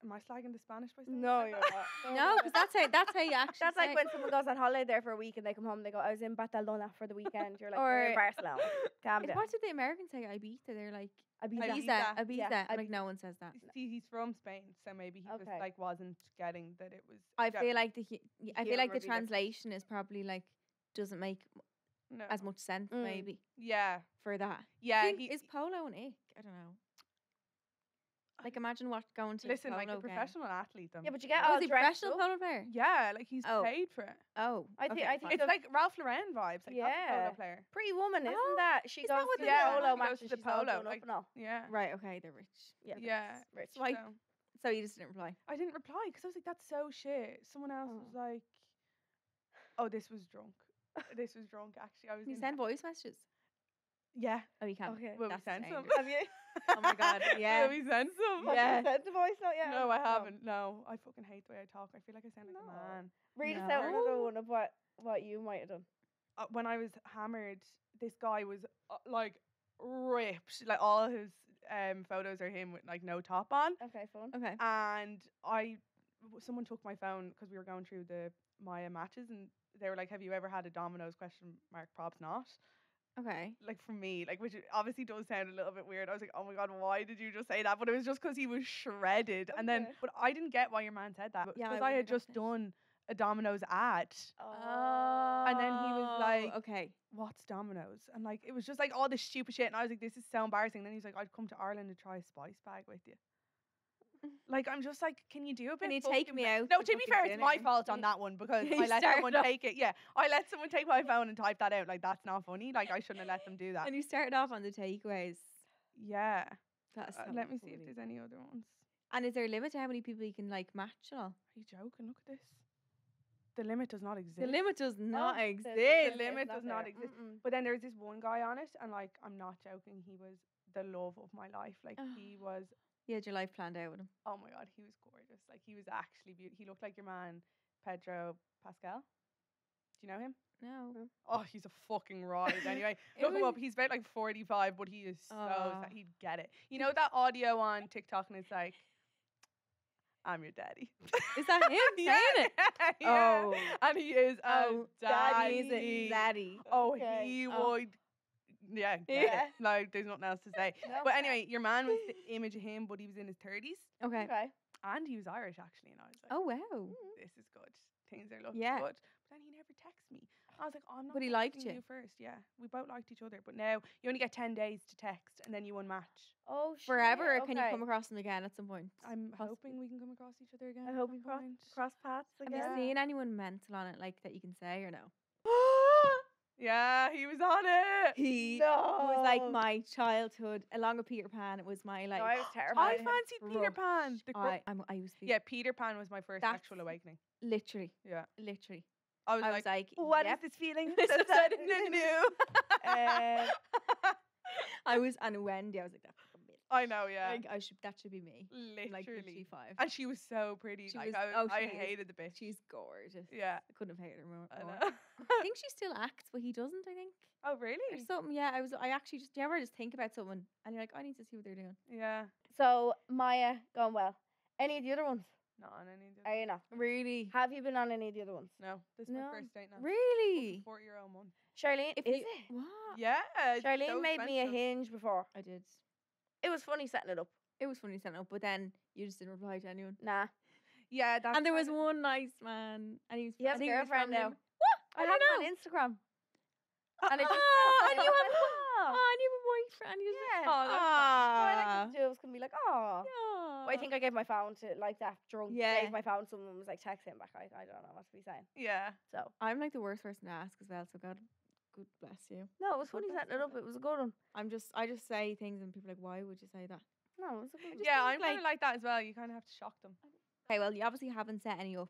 S3: am I slagging the Spanish by saying
S2: No,
S3: that?
S2: you're not.
S1: no, because that's how you actually.
S2: That's like
S1: say-
S2: when someone goes on holiday there for a week and they come home and they go, I was in Barcelona for the weekend. You're like,
S1: Or-
S2: we're in Barcelona. Calm down.
S1: What did the Americans say? Ibiza. They're like
S2: Ibiza.
S1: Ibiza.
S3: Ibiza.
S2: Yeah,
S1: Like no one says that.
S3: See, he's from Spain, so maybe he just
S2: Okay.
S3: like wasn't getting that it was.
S1: I
S3: yeah,
S1: feel like I feel like
S2: humor
S1: the
S2: be different.
S1: translation is probably like doesn't make
S3: no.
S1: as much sense
S2: Mm.
S1: maybe
S3: Yeah,
S1: for that.
S3: yeah.
S1: I think,
S3: He,
S1: is polo an ick? I don't know. Like imagine going to
S3: Listen, like a
S1: polo game.
S3: professional athlete.
S2: Yeah, but you get
S1: Oh,
S2: all
S1: is he a
S2: dressed
S1: professional
S2: up.
S1: polo player?
S3: Yeah, like he's
S1: Oh.
S3: paid for it.
S1: Oh,
S2: I think-
S1: okay,
S2: I think
S1: fine.
S3: It's
S2: the-
S3: like Ralph Lauren vibes. Like that's a
S2: Yeah.
S3: polo player.
S2: Pretty Woman, isn't
S1: Oh,
S2: that? She
S1: is
S2: goes
S1: that what
S2: to
S1: they
S2: the
S1: do?
S2: polo
S3: She goes
S2: matches.
S3: to the
S2: She's all
S3: polo,
S2: done up
S3: like-
S2: and all.
S3: Yeah.
S1: Right, okay, they're rich.
S2: Yeah.
S3: Yeah.
S2: that's rich.
S1: Why-
S3: So,
S1: So you just didn't reply.
S3: I didn't reply because I was like, that's so shit. Someone else was
S2: Oh.
S3: like, oh, this was drunk. This was drunk. Actually, I was.
S1: Can you
S3: in-
S1: send voice messages?
S3: Yeah.
S1: Oh, you can.
S2: Okay.
S3: Will we
S1: That's
S3: send some?
S1: dangerous.
S2: Have you?
S1: Oh my god, yeah.
S3: Will we send some?
S1: Yeah.
S2: Have you sent the voice note yet?
S3: No, I haven't. No, I fucking hate the way I talk. I feel like I sound like
S2: No.
S3: a man.
S2: Read us out
S1: No.
S2: another one of what you might have done.
S3: When I was hammered, this guy was like ripped. Like all his photos are him with like no top on.
S2: Okay, fun.
S1: Okay.
S3: And someone took my phone because we were going through the Maya matches, and they were like, "Have you ever had a Domino's ? Props not."
S1: Okay.
S3: Like from me, like which obviously does sound a little bit weird. I was like, "Oh my god, why did you just say that?" But it was just because he was shredded, and then
S2: Okay.
S3: but I didn't get why your man said that.
S1: Yeah, I
S3: Because I had
S1: wouldn't have
S3: just
S1: gotten
S3: done a Domino's ad.
S1: Oh.
S3: And then he was like-
S1: okay.
S3: What's Domino's? And like it was just like all this stupid shit, and I was like, "This is so embarrassing." And then he's like, "I'd come to Ireland to try a spice bag with you." Like I'm just like, can you do a bit?
S1: Can you take
S3: fucking
S1: me
S3: be-
S1: out
S3: No,
S1: to
S3: to be
S1: fucking
S3: fair, it's my
S1: dinner?
S3: fault on that one because
S1: You
S3: I let
S1: started
S3: someone
S1: off-
S3: take it. Yeah, I let someone take my phone and type that out. Like that's not funny. Like I shouldn't have let them do that.
S1: And you started off on the takeaways.
S3: Yeah.
S1: That's
S3: Let me see if there's any other ones.
S1: And is there a limit to how many people you can like match and all?
S3: Are you joking? Look at this. The limit does not exist.
S1: The limit does not exist.
S3: The limit does not exist.
S2: Mm-mm.
S3: But then there's this one guy on it, and like I'm not joking. He was the love of my life. Like he was.
S1: You had your life planned out with him.
S3: Oh my god, he was gorgeous. Like he was actually beautiful. He looked like your man, Pedro Pascal. Do you know him?
S1: No.
S3: Oh, he's a fucking ride. Anyway,
S1: It
S3: look him
S1: was-
S3: up. He's about like 45, but he is so
S1: Oh.
S3: sad. He'd get it. You know that audio on TikTok, and it's like, "I'm your daddy."
S1: Is that him
S3: yeah,
S1: saying it?
S3: yeah.
S1: Oh.
S3: And he is a
S1: Oh,
S3: daddy.
S1: daddy is it? Daddy.
S3: Oh,
S2: Okay.
S3: he
S1: Oh.
S3: would. Yeah, get
S2: Yeah.
S3: it. Like, there's nothing else to say.
S2: No.
S3: But anyway, your man was the image of him, but he was in his 30s,
S1: Okay.
S2: Okay.
S3: and he was Irish actually. And I was like,
S1: Oh wow.
S3: this is good. Things are looking
S1: Yeah.
S3: good. But then he never texted me. I was like, oh, I'm not.
S1: But he liked
S3: texting
S1: you.
S3: first. Yeah, we both liked each other. But now you only get 10 days to text, and then you unmatch.
S2: Oh, shit.
S1: Forever, or can you
S2: okay.
S1: come across them again at some point?
S3: I'm
S1: Possibly.
S3: hoping we can come across each other again.
S2: I
S3: at
S2: hope
S3: some
S2: we cross,
S3: point.
S2: cross paths
S1: Have
S2: again.
S1: you seen anyone mental on it like that you can say or no?
S3: Yeah, he was on it.
S1: He
S2: No.
S1: was like my childhood, along with Peter Pan. It was my like.
S2: No, I was
S3: I
S2: terrified.
S3: fancied Peter Pan. The
S1: I was
S3: yeah, Peter Pan was my first
S1: That's-
S3: sexual awakening.
S1: literally.
S3: Yeah,
S1: I was
S3: like,
S1: like,
S3: what is
S1: yep.
S3: this feeling?
S1: This is
S3: That's
S1: something
S3: new.
S1: I was, and Wendy, I was like, that fucking bitch.
S3: I know, yeah.
S1: Like that should be me. Like
S3: Literally.
S1: 55.
S3: And she was so pretty.
S1: She
S3: like
S1: was-
S3: I,
S1: oh,
S3: I
S1: she is.
S3: hated the bitch.
S1: She's gorgeous.
S3: Yeah.
S1: I couldn't have hated her more.
S3: I
S1: more.
S3: know.
S1: I think she still acts, but he doesn't. I think
S3: Oh
S1: or
S3: really?
S1: something. Yeah, I actually just. Do you ever just think about someone and you're like, I need to see what they're doing.
S3: Yeah.
S2: So, Maya, going well. Any of the other ones?
S3: No, on any of the
S2: Are you not?
S1: Really,
S2: Have you been on any of the other ones?
S3: No, this is
S1: No.
S3: my first date now.
S1: really.
S3: 40-year-old month.
S2: Charlene,
S1: If
S2: is
S1: you-
S2: it?
S1: What?
S3: Yeah. it's
S2: Charlene
S3: so
S2: made me a
S3: expensive.
S2: hinge before.
S1: I did.
S2: It was funny setting it up.
S1: It was funny setting up, but then you just didn't reply to anyone.
S2: Nah.
S3: Yeah, that's
S1: And there was
S3: kinda-
S1: one nice man, and he was.
S2: He
S1: I
S2: has a
S1: think he was
S2: girlfriend
S1: from
S2: now.
S1: Lim- What?
S2: I
S1: I
S2: have
S1: don't
S2: him
S1: know.
S2: on Instagram. And it just
S1: Oh, and you have
S2: Oh,
S1: Oh, and you have a boyfriend. You
S2: yeah.
S1: just,
S3: Oh, that's
S2: I like
S1: ah,
S2: to do. I was gonna be like, oh.
S1: yeah.
S2: Well, I think I gave my phone to like that drunk.
S1: Yeah.
S2: Gave my phone. Someone was like, text him back. I don't know what to be saying.
S3: Yeah.
S2: So
S1: I'm like the worst person to ask as well. So God bless you.
S2: no, it was funny
S1: Good
S2: setting it up.
S1: person.
S2: It was a good one.
S1: I just say things and people are like, why would you say that?
S2: No, it was a good one.
S3: Yeah,
S1: think,
S3: I'm kind of like that as well. You kind of have to shock them.
S1: Okay, well, you obviously haven't set any up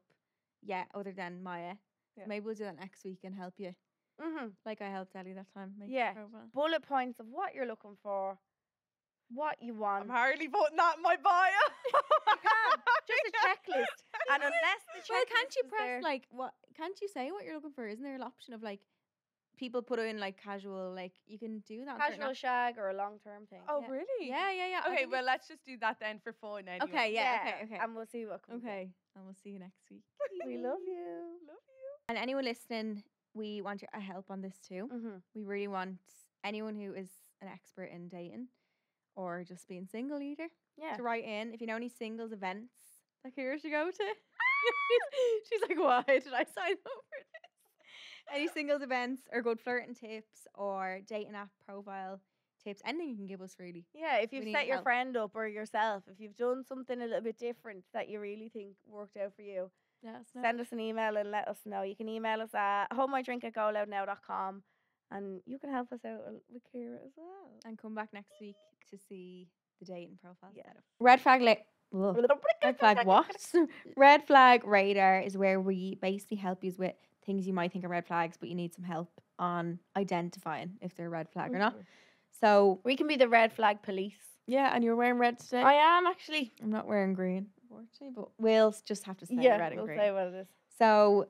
S1: yet, other than Maya. So
S3: Yeah.
S1: maybe we'll do that next week and help you,
S2: Mm-hmm.
S1: like I helped Ellie that time. Make
S2: Yeah.
S1: your profile.
S2: Bullet points of what you're looking for, what you want.
S3: I'm hardly putting that in my bio.
S2: Just a checklist. And unless the checklist
S1: Well, can't you
S2: is
S1: press
S2: there-
S1: like what? Can't you say what you're looking for? Isn't there an option of like people put in like casual, like you can do that? on certain
S2: casual
S1: apps?
S2: shag or a long term thing?
S3: Oh,
S1: Yeah.
S3: really?
S1: Yeah, yeah, yeah. I
S3: Okay,
S1: think
S3: well, let's just do that then for fun anyway.
S1: Okay, yeah, okay.
S2: And we'll see what comes. in.
S1: Okay, and we'll see you next week.
S2: We love you.
S3: Love
S1: And anyone listening, we want your help on this too.
S2: Mm-hmm.
S1: We really want anyone who is an expert in dating or just being single either
S2: Yeah.
S1: to write in. If you know any singles events that Ciara should go to. She's like, why did I sign up for this? Any singles events or good flirting tips or dating app profile tips, anything you can give us really.
S2: Yeah, if
S1: We
S2: you've
S1: need
S2: set your
S1: help.
S2: friend up or yourself, if you've done something a little bit different that you really think worked out for you, send us an email and let us know. You can email us at holdmydrink@goloudnow.com, and you can help us out with Ciara as well.
S1: And come back next week to see the dating profile.
S2: Yeah.
S1: Red flag Red flag what? Red flag radar is where we basically help you with things you might think are red flags, but you need some help on identifying if they're a red flag or not. So
S2: We can be the red flag police.
S1: yeah, and you're wearing red today.
S2: I am actually.
S1: I'm not wearing green, unfortunately, but we'll just have to say red and
S2: we'll
S1: green.
S2: say what it is.
S1: So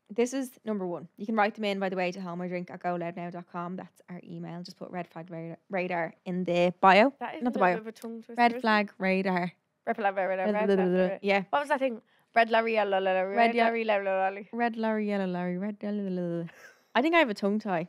S1: this is number 1. You can write them in, by the way, to holdmydrink@goloudnow.com. That's our email. Just put red flag radar in the bio.
S2: That is
S1: Not
S2: a
S1: the
S2: little
S1: bio.
S2: bit of a tongue twister.
S1: Red
S2: isn't it?
S1: flag radar.
S2: Red flag radar. Red flag radar.
S1: Yeah.
S2: What was that thing? Red lorry, yellow lorry, red lorry, yellow lorry.
S1: Red lorry, yellow lorry, red lorry. I think I have a tongue tie.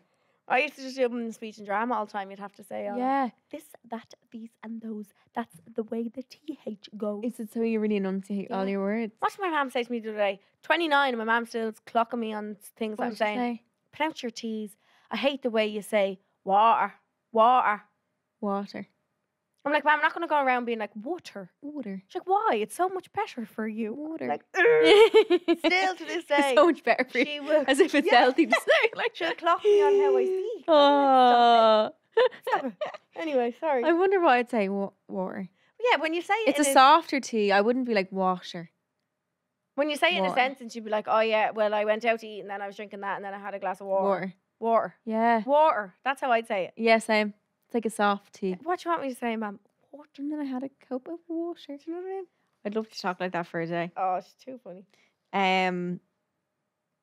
S2: I used to just do them in speech and drama all the time. You'd have to say,
S1: Yeah.
S2: this, that, these, and those. That's the way the TH goes.
S1: Is it so you really enunciate all
S2: Yeah.
S1: your words?
S2: What did my mum say to me the other day? 29, and my mum still's clocking me on things
S1: What
S2: I'm
S1: did she
S2: saying.
S1: say?
S2: Pronounce your T's. I hate the way you say water. Water.
S1: Water.
S2: I'm like, Mum, I'm not going to go around being like, water.
S1: Water.
S2: She's like, why? It's so much better for you.
S1: Water.
S2: Like, still to this day.
S1: It's so much better for you.
S2: She will.
S1: As if it's
S2: Yeah.
S1: healthy to say. Like,
S2: She'll clock me on how I speak.
S1: oh.
S2: Stop it. Anyway, sorry.
S1: I wonder why I'd say water.
S2: Yeah, when you say it,
S1: It's a softer T. I wouldn't be like water.
S2: when you say it in a
S1: Water.
S2: sentence, you'd be like, oh yeah, well, I went out to eat and then I was drinking that and then I had a glass of water.
S1: Water.
S2: Water.
S1: Yeah.
S2: Water. That's how I'd say it.
S1: Yeah, same. It's like a soft T.
S2: What do you want me to say, Mum? Water.
S1: And then I had a cup of water. Do you know what I mean? I'd love to talk like that for a day.
S2: Oh, it's too funny.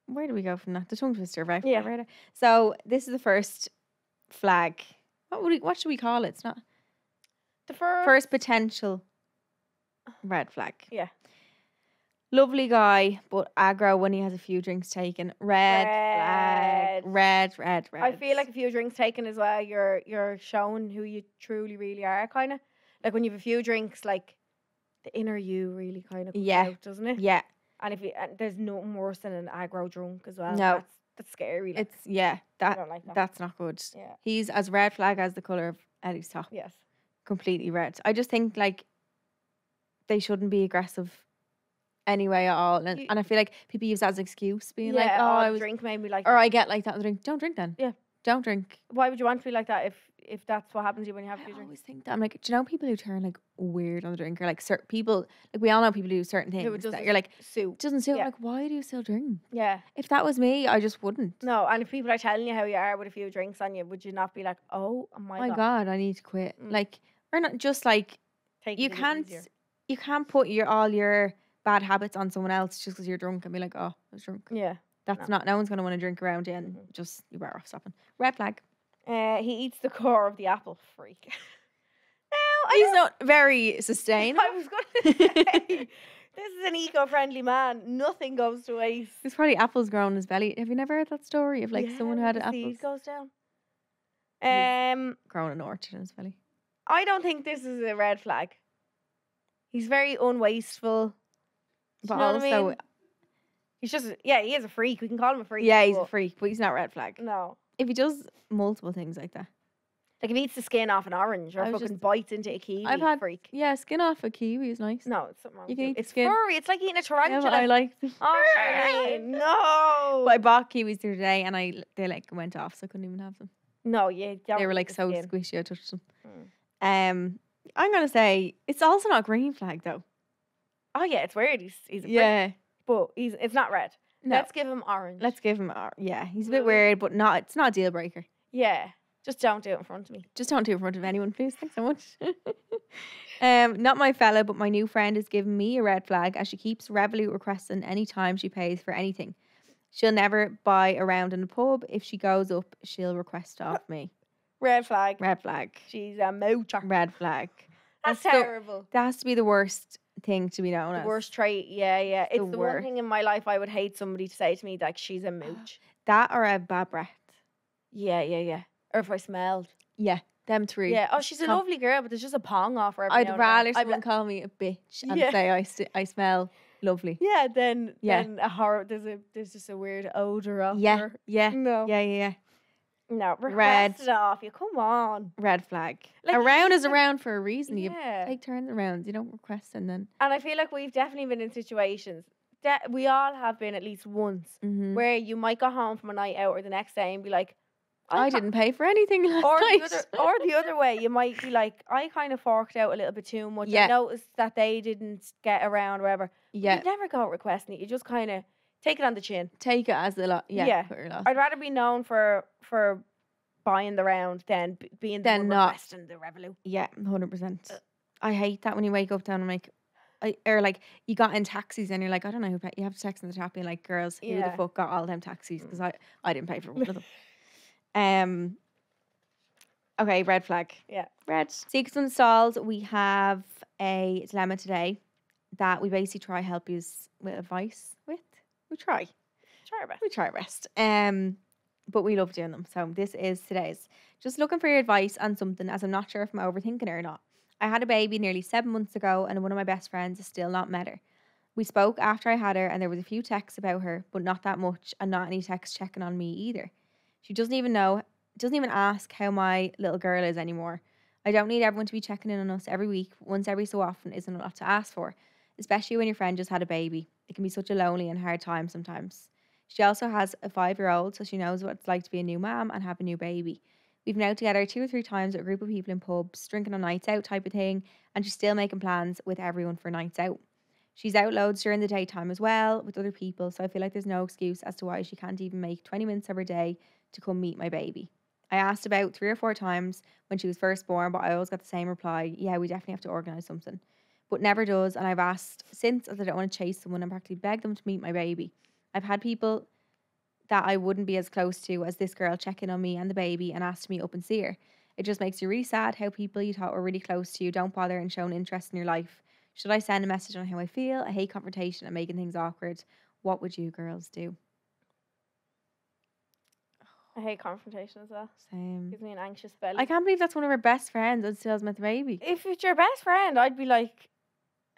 S1: Where do we go from that? The tongue twister, right?
S2: Yeah.
S1: Right. So this is the first flag. What should we call it? It's not
S2: The
S1: first potential red flag.
S2: Yeah.
S1: Lovely guy, but aggro when he has a few drinks taken. Red flag. Red.
S2: I feel like a few drinks taken as well, you're showing who you truly, really are, kind of. Like when you have a few drinks, like the inner you really kind of comes out, doesn't it?
S1: Yeah.
S2: And there's nothing worse than an aggro drunk as well.
S1: No.
S2: That's scary. Like,
S1: I
S2: don't like that.
S1: That's not good.
S2: Yeah.
S1: He's as red flag as the colour of Eddie's top.
S2: Yes.
S1: Completely red. I just think like they shouldn't be aggressive anyway at all. And I feel like people use that as an excuse, being like, oh, I was
S2: drink made me like
S1: or
S2: that.
S1: I get like that in the drink. Don't drink then.
S2: Yeah.
S1: Don't drink.
S2: Why would you want to be like that if that's what happens to you when you have a few
S1: I
S2: drinks?
S1: always think that. I'm like, do you know people who turn like weird on the drink, or like certain people, like we all know people who do certain
S2: Who it
S1: things that
S2: doesn't
S1: you're like,
S2: suit.
S1: doesn't suit.
S2: Yeah.
S1: Like, why do you still drink?
S2: Yeah.
S1: If that was me, I just wouldn't.
S2: No, and if people are telling you how you are with a few drinks on you, would you not be like, oh my
S1: God, I need to quit.
S2: Mm.
S1: Like, or not just like
S2: Take
S1: you
S2: it a bit
S1: can't
S2: easier.
S1: you can't put all your bad habits on someone else just because you're drunk and be like, oh, I was drunk.
S2: Yeah.
S1: That's no one's gonna want to drink around you, and just you better off stopping. Red flag.
S2: He eats the core of the apple. Freak. Now,
S1: He's not very sustainable.
S2: I was going to say, this is an eco-friendly man. Nothing goes to waste.
S1: There's probably apples growing in his belly. Have you never heard that story of like someone who had
S2: the
S1: apples
S2: seed goes down.
S1: growing in an orchard in his belly?
S2: I don't think this is a red flag. He's very unwasteful.
S1: But
S2: you know what I
S1: also,
S2: mean? He's just, he is a freak. We can call him a freak.
S1: yeah, he's a
S2: but
S1: freak, but he's not red flag.
S2: No.
S1: If he does multiple things like that,
S2: Like if he eats the skin off an orange or
S1: I was
S2: fucking
S1: just-
S2: bites into a kiwi,
S1: I've had
S2: freak.
S1: yeah, skin off a kiwi is nice.
S2: No, it's something wrong
S1: You
S2: with
S1: can
S2: you.
S1: eat the
S2: It's
S1: skin.
S2: furry. It's like eating a
S1: Yeah,
S2: tarantula.
S1: but I like them.
S2: Oh, Charlene, no.
S1: But I bought kiwis the other day, and they like went off, so I couldn't even have them.
S2: No, you don't
S1: They were
S2: eat
S1: like
S2: the
S1: so
S2: skin.
S1: squishy. I touched them.
S2: Mm.
S1: I'm gonna say it's also not green flag though.
S2: Oh yeah, it's weird. He's a freak,
S1: Yeah,
S2: but it's not red.
S1: no.
S2: Let's give him orange.
S1: Let's give him. Yeah, he's a bit
S2: Really?
S1: weird, but it's not a deal breaker.
S2: Yeah, just don't do it in front of me.
S1: Just don't do it in front of anyone, please. Thanks so much. Not my fella, but my new friend is giving me a red flag as she keeps Revolut requesting any time she pays for anything. She'll never buy a round in a pub. If she goes up, she'll request off me.
S2: Red flag.
S1: Red flag.
S2: She's a moocher.
S1: Red flag.
S2: That's
S1: so-
S2: terrible.
S1: That has to be the worst thing to be known
S2: The
S1: as.
S2: worst trait. Yeah. It's the one
S1: worst.
S2: thing in my life I would hate somebody to say to me like she's a mooch.
S1: That or a bad breath.
S2: Yeah. Or if I smelled.
S1: Yeah, them three.
S2: Yeah. Oh, she's a
S1: Top-
S2: lovely girl, but there's just a pong off her. Every
S1: I'd
S2: now and
S1: rather
S2: then. I'd be
S1: someone call me a bitch and
S2: Yeah.
S1: say I smell lovely.
S2: Yeah, then
S1: Yeah.
S2: a horror. There's just a weird odor off
S1: Yeah,
S2: her.
S1: yeah,
S2: No.
S1: yeah.
S2: No,
S1: Red.
S2: request it off you. Come on.
S1: Red flag.
S2: Like,
S1: Around is
S2: even-
S1: around for a reason. You
S2: Yeah.
S1: take turns around. You don't request and then.
S2: And I feel like we've definitely been in situations that we all have been at least once where you might go home from a night out or the next day and be like,
S1: I didn't pay for anything last
S2: or
S1: night.
S2: the other way, you might be like, I kind of forked out a little bit too much.
S1: Yeah.
S2: I noticed that they didn't get around or whatever.
S1: Yeah.
S2: You never go out requesting it. You just kind of take it on the chin.
S1: Take it as the lot. Yeah.
S2: Yeah.
S1: Put your loss.
S2: I'd rather be known for buying the round than being the
S1: Than
S2: one
S1: not.
S2: requesting the Revolut.
S1: Yeah, 100%. I hate that when you wake up down and like, or like you got in taxis and you're like, I don't know who paid. You have to text in the top being like, girls, who the
S2: Yeah.
S1: fuck got all them taxis? Because I didn't pay for one of them. Okay, red flag.
S2: Yeah.
S1: Red. Secrets Unstalled, we have a dilemma today that we basically try help you with advice with. We try.
S2: Try our best.
S1: We try our best. But we love doing them. So this is today's. Just looking for your advice on something as I'm not sure if I'm overthinking it or not. I had a baby nearly 7 months ago and one of my best friends has still not met her. We spoke after I had her and there was a few texts about her, but not that much and not any texts checking on me either. She doesn't even ask how my little girl is anymore. I don't need everyone to be checking in on us every week. Once every so often isn't a lot to ask for, especially when your friend just had a baby. It can be such a lonely and hard time sometimes. She also has a 5-year-old, so she knows what it's like to be a new mom and have a new baby. We've been out together 2 or 3 times with a group of people in pubs, drinking on nights out type of thing, and she's still making plans with everyone for nights out. She's out loads during the daytime as well with other people, so I feel like there's no excuse as to why she can't even make 20 minutes of her day to come meet my baby. I asked about 3 or 4 times when she was first born, but I always got the same reply, yeah, we definitely have to organise something. But never does, and I've asked since as I don't want to chase someone and practically beg them to meet my baby. I've had people that I wouldn't be as close to as this girl check in on me and the baby and ask to meet up and see her. It just makes you really sad how people you thought were really close to you don't bother and show an interest in your life. Should I send a message on how I feel? I hate confrontation and making things awkward. What would you girls do?
S2: I hate confrontation as well.
S1: Same.
S2: Gives me an anxious belly.
S1: I can't believe that's one of her best friends and still has met the baby.
S2: If it's your best friend, I'd be like,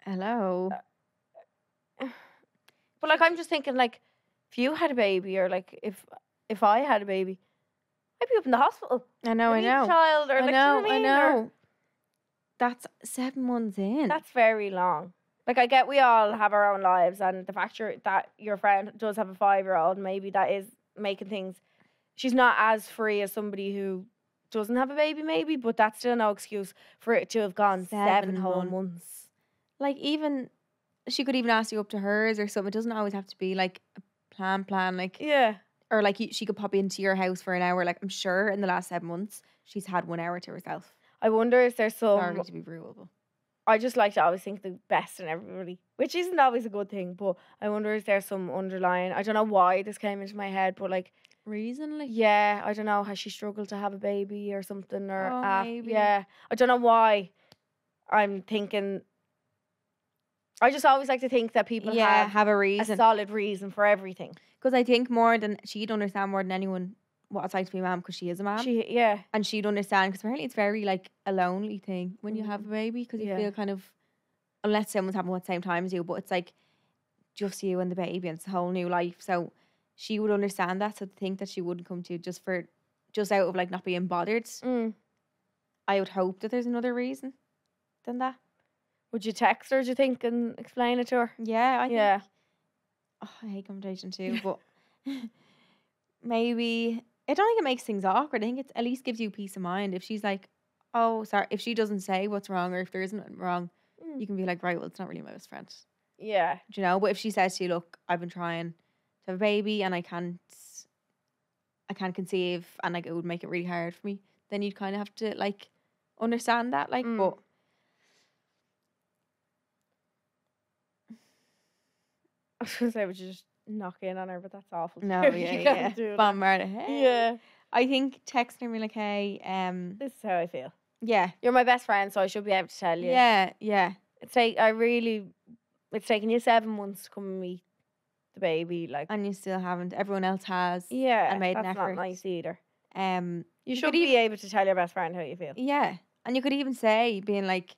S1: Hello.
S2: but like I'm just thinking like, if you had a baby or like if I had a baby, I'd be up in the hospital.
S1: I know.
S2: With each child or
S1: I
S2: like,
S1: know.
S2: do you
S1: I
S2: know what I mean? Or-
S1: know. That's 7 months in.
S2: That's very long. Like I get we all have our own lives, and the fact that your friend does have a 5-year-old, maybe that is making things. She's not as free as somebody who doesn't have a baby, maybe, but that's still no excuse for it to have gone 7 whole months.
S1: Like even she could even ask you up to hers or something. It doesn't always have to be like a plan. Like
S2: Yeah.
S1: or like she could pop into your house for an hour. Like I'm sure in the last 7 months she's had 1 hour to herself.
S2: I wonder if there's some.
S1: Sorry to be brutal, but
S2: I just like to always think the best in everybody, which isn't always a good thing. But I wonder if there's some underlying. I don't know why this came into my head, but like,
S1: reason, like
S2: yeah, I don't know. Has she struggled to have a baby or something? Or
S1: maybe.
S2: yeah, I don't know why. I'm thinking. I just always like to think that people
S1: have a
S2: a
S1: reason.
S2: solid reason for everything.
S1: Because I think she'd understand more than anyone what it's like to be a mom because she is a mom.
S2: Yeah.
S1: And she'd understand because apparently it's very like a lonely thing when you have a baby because you
S2: Yeah.
S1: feel kind of, unless someone's having one at the same time as you, but it's like just you and the baby and it's a whole new life. So she would understand that. So to think that she wouldn't come to you just out of like not being bothered, I would hope that there's another reason than that.
S2: Would you text her, do you think, and explain it to her?
S1: Yeah, I think.
S2: Yeah.
S1: Oh, I hate confrontation too, but maybe I don't think it makes things awkward. I think it at least gives you peace of mind. If she's like, oh, sorry, if she doesn't say what's wrong or if there isn't nothing wrong, you can be like, right, well, it's not really my best friend.
S2: Yeah.
S1: Do you know? But if she says to you, look, I've been trying to have a baby and I can't conceive and like it would make it really hard for me, then you'd kind of have to like understand that. Like, but
S2: I was gonna say, would you just knock in on her, but that's awful.
S1: no,
S2: You
S1: yeah,
S2: can't
S1: yeah.
S2: do that.
S1: Bombard her.
S2: Yeah.
S1: I think texting me like, hey,
S2: This is how I feel.
S1: yeah.
S2: You're my best friend, so I should be able to tell you.
S1: Yeah, yeah.
S2: It's taken you 7 months to come and meet the baby. Like,
S1: And you still haven't. Everyone else has.
S2: yeah,
S1: and made an
S2: that's
S1: effort.
S2: not nice either.
S1: You
S2: You
S1: could
S2: should be able to tell your best friend how you feel.
S1: Yeah. And you could even say, being like,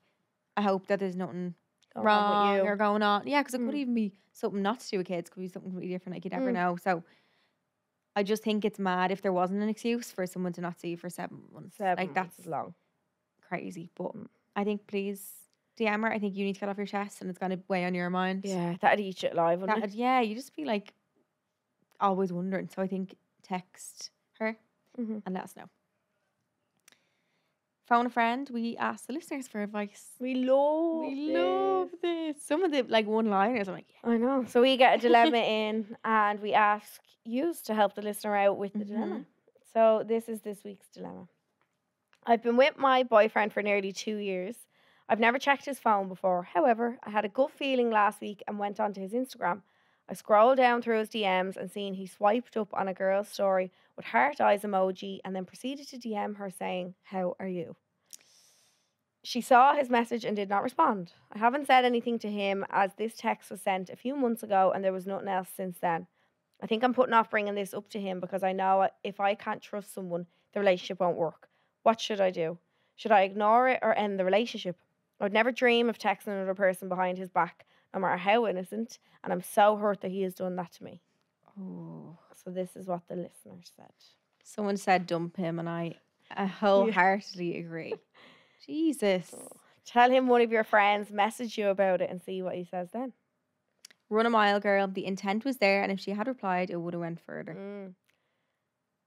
S1: I hope that there's nothing
S2: Going on
S1: wrong
S2: with you.
S1: or going on. Yeah, because it could even be something not to do with kids. It could be something completely different. Like, you never know. So I just think it's mad if there wasn't an excuse for someone to not see you for 7 months.
S2: 7
S1: like
S2: months
S1: that's
S2: is long.
S1: crazy. But
S2: Mm.
S1: I think please DM her. I think you need to get off your chest and it's gonna weigh on your mind.
S2: Yeah, that'd eat you alive, wouldn't it?
S1: Yeah, you just be like always wondering. So I think text her
S2: Mm-hmm.
S1: and let us know. Phone a friend. We asked the listeners for advice.
S2: We love
S1: this. Some of the like one-liners. I'm like, yeah.
S2: I know. So we get a dilemma in and we ask you to help the listener out with the dilemma. So this is this week's dilemma. I've been with my boyfriend for nearly 2 years. I've never checked his phone before. However, I had a gut feeling last week and went onto his Instagram. I scrolled down through his DMs and seen he swiped up on a girl's story with heart eyes emoji and then proceeded to DM her saying, "How are you?" She saw his message and did not respond. I haven't said anything to him as this text was sent a few months ago and there was nothing else since then. I think I'm putting off bringing this up to him because I know if I can't trust someone, the relationship won't work. What should I do? Should I ignore it or end the relationship? I would never dream of texting another person behind his back, no matter how innocent, and I'm so hurt that he has done that to me.
S1: Oh.
S2: So this is what the listener said.
S1: Someone said dump him, and I wholeheartedly agree. Jesus.
S2: Tell him one of your friends, message you about it and see what he says then.
S1: Run a mile, girl. The intent was there, and if she had replied, it would have went further.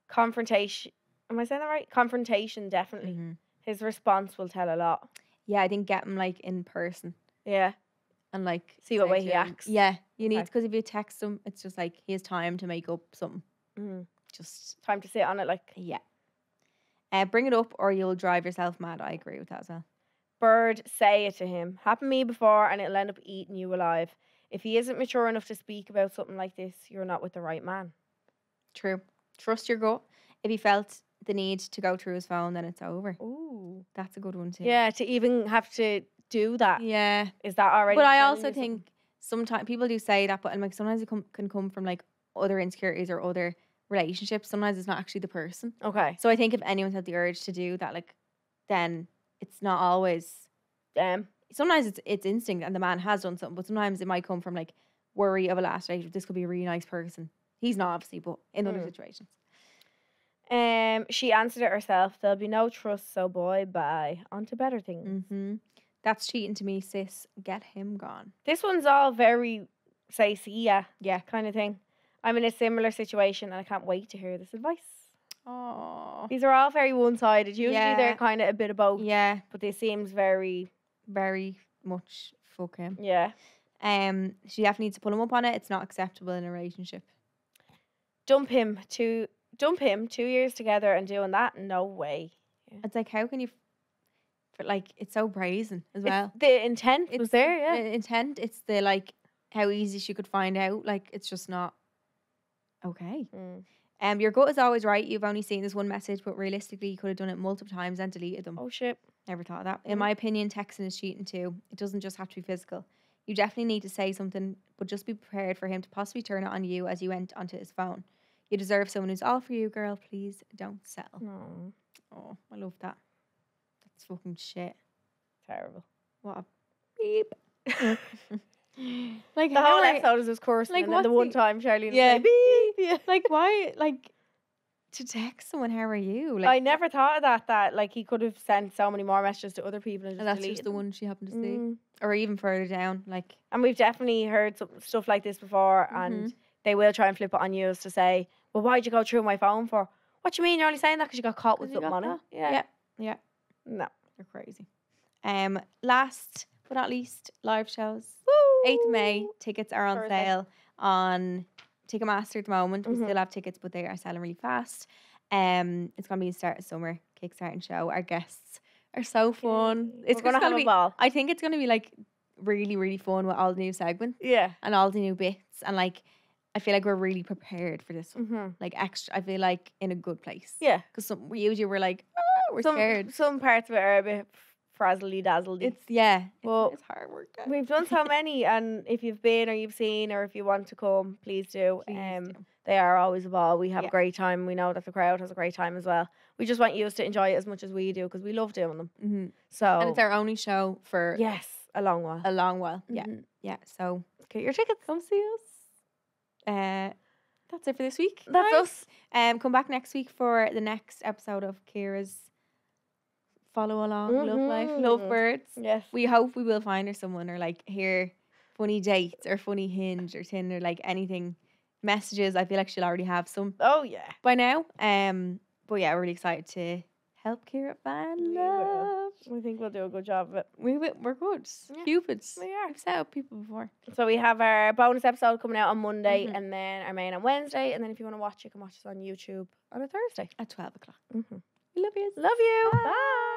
S2: Confrontation. Am I saying that right? Confrontation, definitely. His response will tell a lot.
S1: Yeah, I think get him like in person.
S2: Yeah.
S1: And like
S2: see what
S1: say
S2: way
S1: to
S2: he
S1: him-
S2: acts.
S1: Yeah, you need, because if you text him, it's just like he has time to make up something. Just
S2: time to sit on it, like.
S1: Yeah. Bring it up or you'll drive yourself mad. I agree with that as well.
S2: Bird, say it to him. Happened to me before and it'll end up eating you alive. If he isn't mature enough to speak about something like this, you're not with the right man.
S1: True. Trust your gut. If he felt the need to go through his phone, then it's over.
S2: Ooh.
S1: That's a good one too.
S2: Yeah, to even have to do that.
S1: Yeah.
S2: Is that already?
S1: But I
S2: telling
S1: also
S2: you something?
S1: think sometimes people do say that, but I'm like, sometimes it can come from like other insecurities or other relationships. Sometimes it's not actually the person.
S2: Okay.
S1: So I think if anyone's had the urge to do that, like, then it's not always
S2: them.
S1: Sometimes it's instinct and the man has done something, but sometimes it might come from like worry of a last relationship. This could be a really nice person. He's not obviously, but in other situations.
S2: She answered it herself. There'll be no trust, so boy, bye. On to better things.
S1: That's cheating to me, sis. Get him gone.
S2: This one's all very say see ya,
S1: yeah,
S2: kind of thing. I'm in a similar situation and I can't wait to hear this advice.
S1: Oh,
S2: these are all very one-sided. Usually they're kind of a bit of both.
S1: Yeah,
S2: but this seems very,
S1: very much fuck him.
S2: Yeah.
S1: She definitely needs to pull him up on it. It's not acceptable in a relationship.
S2: Dump him 2 years together and doing that? No way.
S1: Yeah. It's like, how can you? But like, it's so brazen as well.
S2: The intent was there, yeah.
S1: The intent. It's the like how easy she could find out. Like, it's just not okay. Your gut is always right. You've only seen this one message, but realistically, you could have done it multiple times and deleted them.
S2: Oh shit!
S1: Never thought of that. In my opinion, texting is cheating too. It doesn't just have to be physical. You definitely need to say something, but just be prepared for him to possibly turn it on you as you went onto his phone. You deserve someone who's all for you, girl. Please don't settle. Oh, I love that. That's fucking shit.
S2: Terrible.
S1: What a beep.
S2: Like the whole episode is just cursing, like, and then the one time Charlene
S1: yeah,
S2: beep. Yeah.
S1: Like, why? Like, to text someone, how are you? Like,
S2: I never thought of that like he could have sent so many more messages to other people and
S1: that's just the one she happened to see, or even further down. Like,
S2: and we've definitely heard stuff like this before, and they will try and flip it on you to say, well, why'd you go through my phone for? What do you mean you're only saying that because you got caught with something on it?
S1: Yeah.
S2: No,
S1: they're crazy. Last but not least, live shows.
S2: Woo!
S1: 8th of May, tickets are on sale on Ticketmaster at the moment. We still have tickets, but they are selling really fast. It's gonna be the start of summer kickstarting show. Our guests are so fun. It's gonna have a ball. I think it's gonna be like really, really fun with all the new segments.
S2: Yeah,
S1: and all the new bits, and like I feel like we're really prepared for this one. Like extra, I feel like in a good place.
S2: Yeah,
S1: because we usually we're like, we're scared.
S2: Some parts of it are a bit frazzly dazzly.
S1: It's hard work.
S2: We've done so many, and if you've been or you've seen or if you want to come, please do. They are always a ball. We have a great time. We know that the crowd has a great time as well. We just want you to enjoy it as much as we do because we love doing them. So,
S1: and it's our only show for
S2: a long while.
S1: A long while. Yeah. So
S2: get your tickets.
S1: Come see us. That's it for this week.
S2: That's us.
S1: Come back next week for the next episode of Ciara's Follow Along Love Life, Lovebirds.
S2: Yes.
S1: We hope we will find her someone or like hear funny dates or funny Hinge or Tinder, like anything. Messages. I feel like she'll already have some
S2: Oh yeah.
S1: by now. But yeah, we're really excited to help Ciara find
S2: We
S1: love.
S2: We think we'll do a good job of it.
S1: We're good.
S2: Yeah,
S1: Cupids.
S2: we are.
S1: I've set up people before.
S2: So we have our bonus episode coming out on Monday,
S1: Mhm.
S2: and then our main on Wednesday, and then if you want to watch, you can watch us on YouTube on a Thursday
S1: At 12 o'clock.
S2: Mm-hmm.
S1: We love you.
S2: Love you.
S1: Bye.
S2: Bye.